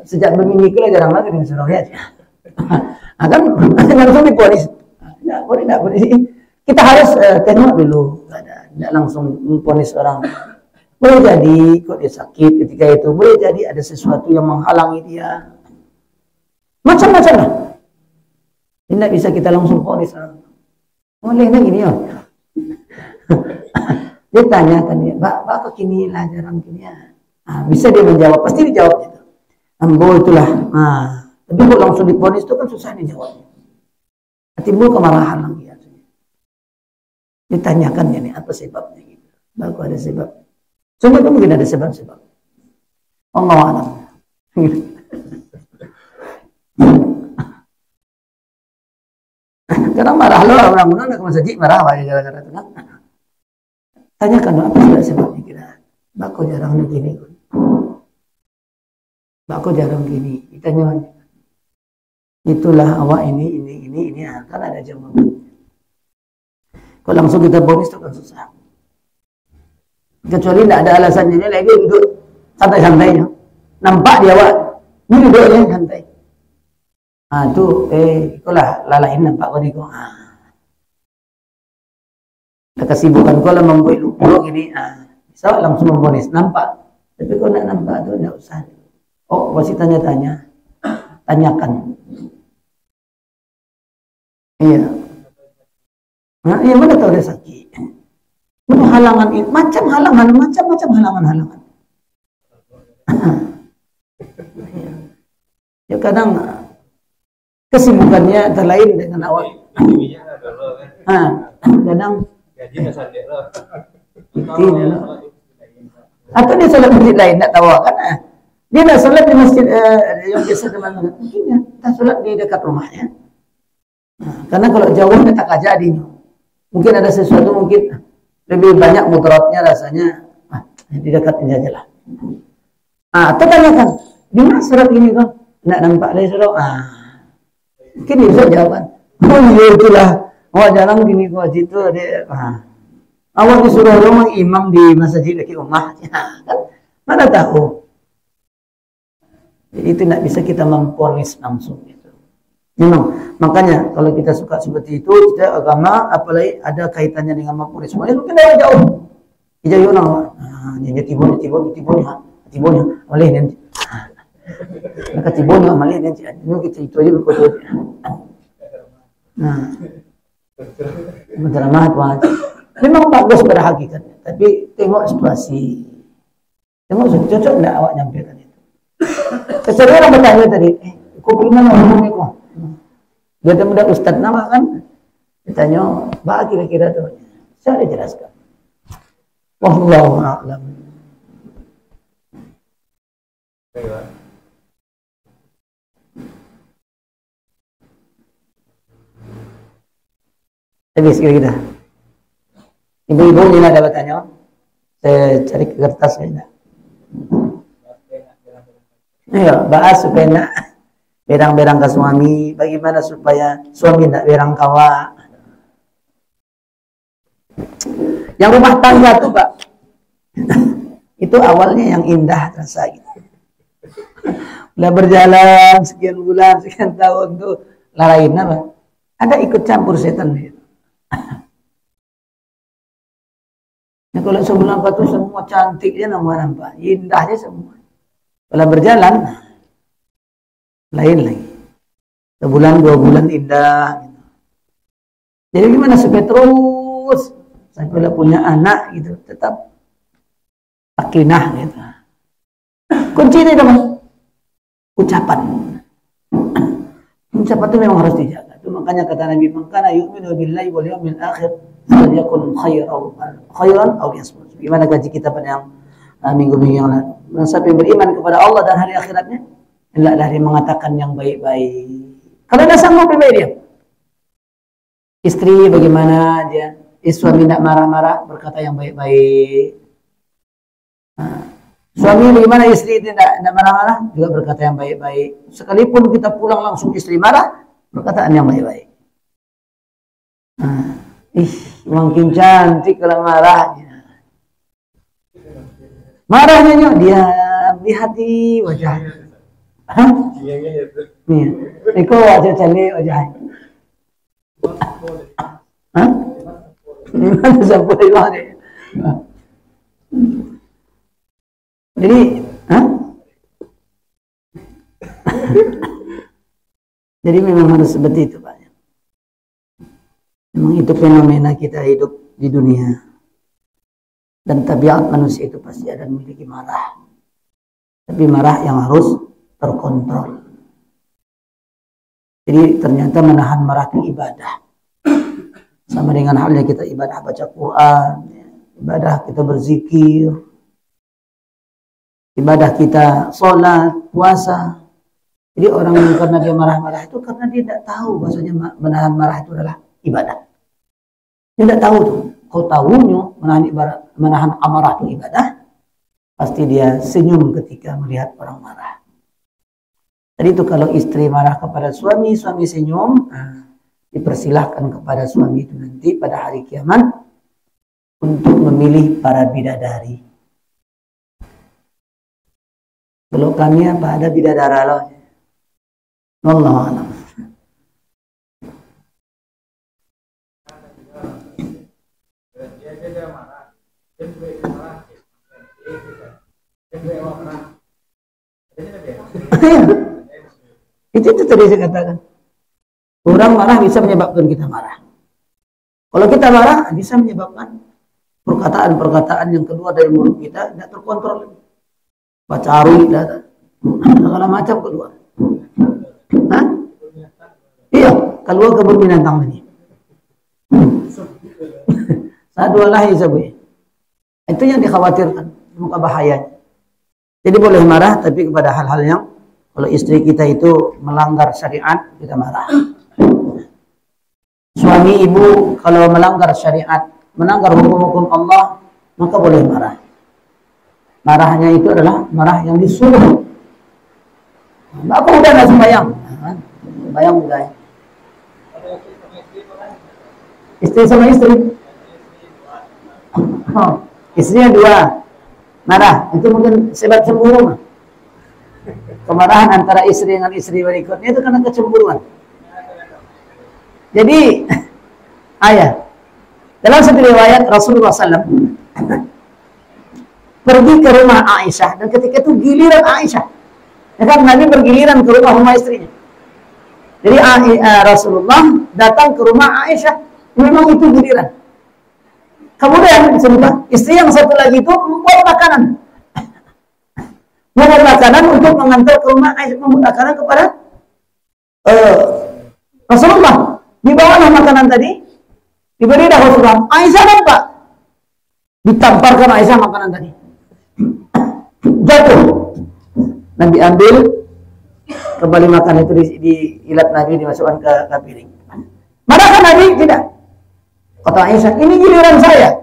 sejak berminggu itu jarang lagi dengan Surabaya. Kan langsung diponis. Tidak boleh. Kita harus tengok dulu. Tidak langsung memponis orang. Boleh jadi kok dia sakit ketika itu, boleh jadi ada sesuatu yang menghalangi dia. Macam-macam lah. Tidak bisa kita langsung ponis. Bolehnya gini ya. Dia tanyakan dia, Pak kok gini lah jarang gini ya. Bisa dia menjawab, pasti dijawab gitu. Ambo itulah. Tapi kok langsung diponis itu kan susah dijawabnya. Timbul kemarahan lagi. Ditanyakan ini apa sebabnya gitu. Baru ada sebab. Semua itu mungkin ada sebab-sebab. Allah alam. Karena marah lo orang-orang nak masjid marah apa gara-gara itu kan. Tanyakan apa sebabnya kira. Bako jarang begini. Bako jarang gini. Ditanya itulah awak ini kan ada jawaban. Kalau langsung kita bonus itu kan susah. Kecuali tidak ada alasannya, lagi duduk santai-santainya. Nampak dia awak, ini duduknya santai. Itu itulah lalain nampak kau ni kau. Kesibukan kau lah membuat lupa gini. Bisa langsung membonis nampak. Tapi kau nak nampak tu tidak usah. Oh masih tanya-tanya, tanyakan. Iya. Iya mana tahu dia sakit. Mana halangan ini, macam-macam halangan. Ya kadang kesibukannya terlain dengan awak. Kadang atau dia salat masjid lain tak tahu kan? Dia nak salat di masjid yang biasa teman-teman. Mungkin ya, tak salat di dekat rumahnya. Karena kalau jauh dia tak jadi. Mungkin ada sesuatu mungkin lebih banyak mudaratnya rasanya di dekat ini aja lah. Atau tanyakan di mana surat ini kok nak nampak dari surat mungkin dia bisa jawab. Oh iya itulah jarang gini kok situ ada awak disuruh rumah imam di masjid dekat rumah kan mana tahu. Jadi itu tidak bisa kita memponis langsung gitu. Memang makanya kalau kita suka seperti itu kita agama apalagi ada kaitannya dengan memponis semuanya mungkin dari jauh orang dia tibonya oleh nanti maka tibonya malih nanti kita itu aja berkotor menceramahat wajib memang bagus pada hakikatnya tapi tengok situasi tengok cocok tidak awak nyampaikan itu kecuali orang bertanya tadi kok bagaimana ngomongnya kok dia muda ustaz nama kan ditanya bah kira-kira tuh saya jelaskan wallahu a'lam. Habis kira-kira ibu-ibu ini ada bertanya saya cari ke kertas saya ayo bahas supaya nak berang-berang ke suami, bagaimana supaya suami tidak berang kawa. Yang rumah tangga tuh Pak, itu awalnya yang indah terasa gitu. Udah berjalan sekian bulan, sekian tahun tuh lain apa? Ada ikut campur setan gitu. Nah, kalau sebelum apa tuh semua cantiknya nampak, indahnya semua. Kalau berjalan lain lagi. Sebulan 2 bulan indah gitu. Jadi gimana supaya terus sampai punya anak gitu tetap sakinah gitu. Kuncinya itu ucapan. Ucapan itu memang harus dijaga. Itu makanya kata Nabi mangkana yu'minu billahi wal yawmil akhir falyakun khairan aw yasmut. Gimana gaji kita pada yang minggu-minggu yang lalu. Siapa yang beriman kepada Allah dan hari akhiratnya hendaklah dia mengatakan yang baik-baik. Kalau tidak sanggup baik dia. Istri bagaimana dia? Suami tidak marah-marah berkata yang baik-baik. Suami bagaimana istri tidak marah-marah juga berkata yang baik-baik. Sekalipun kita pulang langsung istri marah perkataan yang baik-baik. Makin cantik kalau marahnya. Marahnya dia lihat di wajahnya. Nih, iko wajah cali wajah. Mana sampai mana? Jadi, jadi memang harus seperti itu, Pak. Memang itu fenomena kita hidup di dunia. Dan tabiat manusia itu pasti ada memiliki marah. Tapi marah yang harus terkontrol. Jadi ternyata menahan marah itu ibadah. Sama dengan halnya kita ibadah baca Quran, ibadah kita berzikir, ibadah kita sholat, puasa. Jadi orang yang karena dia marah-marah itu karena dia tidak tahu bahwasanya menahan marah itu adalah ibadah. Dia tidak tahu tuh. Kau tahunya menahan amarah itu ibadah, pasti dia senyum ketika melihat orang marah. Jadi itu kalau istri marah kepada suami, suami senyum, dipersilahkan kepada suami itu nanti pada hari kiamat untuk memilih para bidadari. Belokannya apa? Ada bidadara loh. Wallahu a'lam. Itu tadi saya katakan. Orang marah bisa menyebabkan kita marah. Kalau kita marah bisa menyebabkan perkataan-perkataan yang keluar dari mulut kita tidak terkontrol. Bacari, segala macam keluar. Hah? Iya, keluar kebun binatang tadi. Sadwa lahi sabi. Itu yang dikhawatirkan, muka bahayanya. Jadi boleh marah, tapi kepada hal-hal yang kalau istri kita itu melanggar syariat, kita marah. Suami ibu kalau melanggar syariat, melanggar hukum-hukum Allah, maka boleh marah. Marahnya itu adalah marah yang disuruh. Apa udah nggak sembahyang? Sembahyang udah. Istri sama istri. Oh, istrinya dua. Marah, itu mungkin sebab cemburu. Kemarahan antara istri dengan istri berikutnya itu karena kecemburuan. Jadi, dalam satu riwayat Rasulullah SAW pergi ke rumah Aisyah, dan ketika itu giliran Aisyah. Ya kan, Nabi bergiliran ke rumah istrinya. Jadi Rasulullah datang ke rumah Aisyah, memang itu giliran. Kemudian istri yang satu lagi itu membuat makanan. Membuat makanan untuk mengantar ke rumah Aisyah, membuat makanan kepada Rasulullah. Dibawalah makanan tadi, diberi dah Rasulullah. Aisyah nampak, ditamparkan Aisyah makanan tadi, jatuh. Nabi ambil, kembali makan itu diilat Nabi, dimasukkan ke piring. Marahkan Nabi? Tidak. Kata Aisyah, ini giliran saya.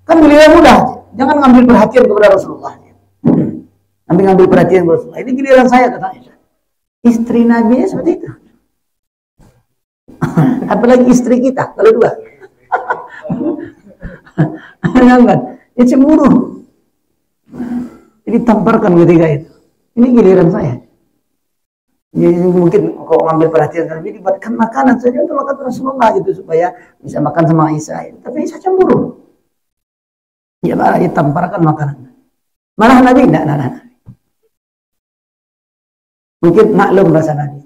Kan giliran mudah, jangan ngambil perhatian kepada Rasulullah. Nabi ngambil perhatian kepada Rasulullah. Ini giliran saya, kata Aisyah. Istri Nabi seperti itu. Apalagi istri kita, kalau dua. Jangan, ya cemburu. Jadi tamparkan ketika itu. Ini giliran saya. Jadi mungkin kau ngambil perhatian Nabi, dibuatkan makanan saja untuk makan Rasulullah gitu supaya bisa makan sama Aisyah. Tapi Aisyah cemburu. Ya malah ditamparkan makanan. Malah Nabi tidak marah. Mungkin maklum bahasa Nabi,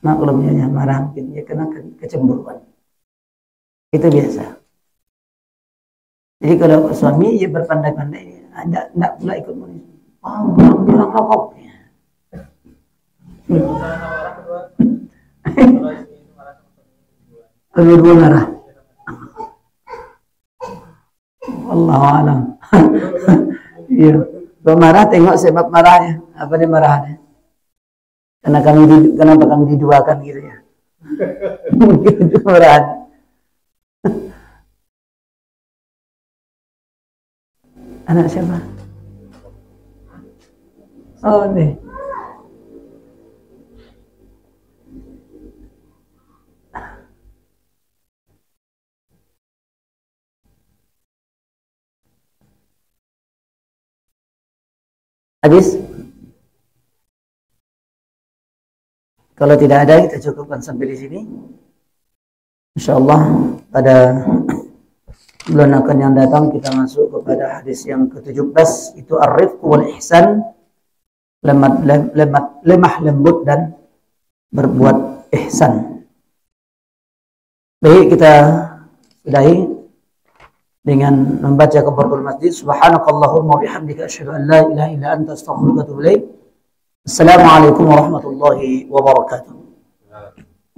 maklumnya marah mungkin dia kena kecemburuan. Itu biasa. Jadi kalau suami ya berpandai-pandai, tidak pula ikut menulis. Bilang rokok. Kedua marah. Wallahu a'lam. Iya. Marah tengok sebab marahnya. Apa dia marahnya? Kenapa kami diduakan gitu ya? Mungkin itu marah. Anak siapa? Oh nih. Habis? Kalau tidak ada, kita cukupkan sampai di sini. Insyaallah pada Bulan akan yang datang kita masuk kepada hadis yang ke-17, itu ar-rifq wal ihsan, lemah lembut dan berbuat ihsan. Baik, kita sudahi dengan membaca kafaratul masjid. Subhanakallahumma wa bihamdika asyhadu an la ilaha illa anta astaghfiruka wa atubu ilaik. Assalamualaikum warahmatullahi wabarakatuh.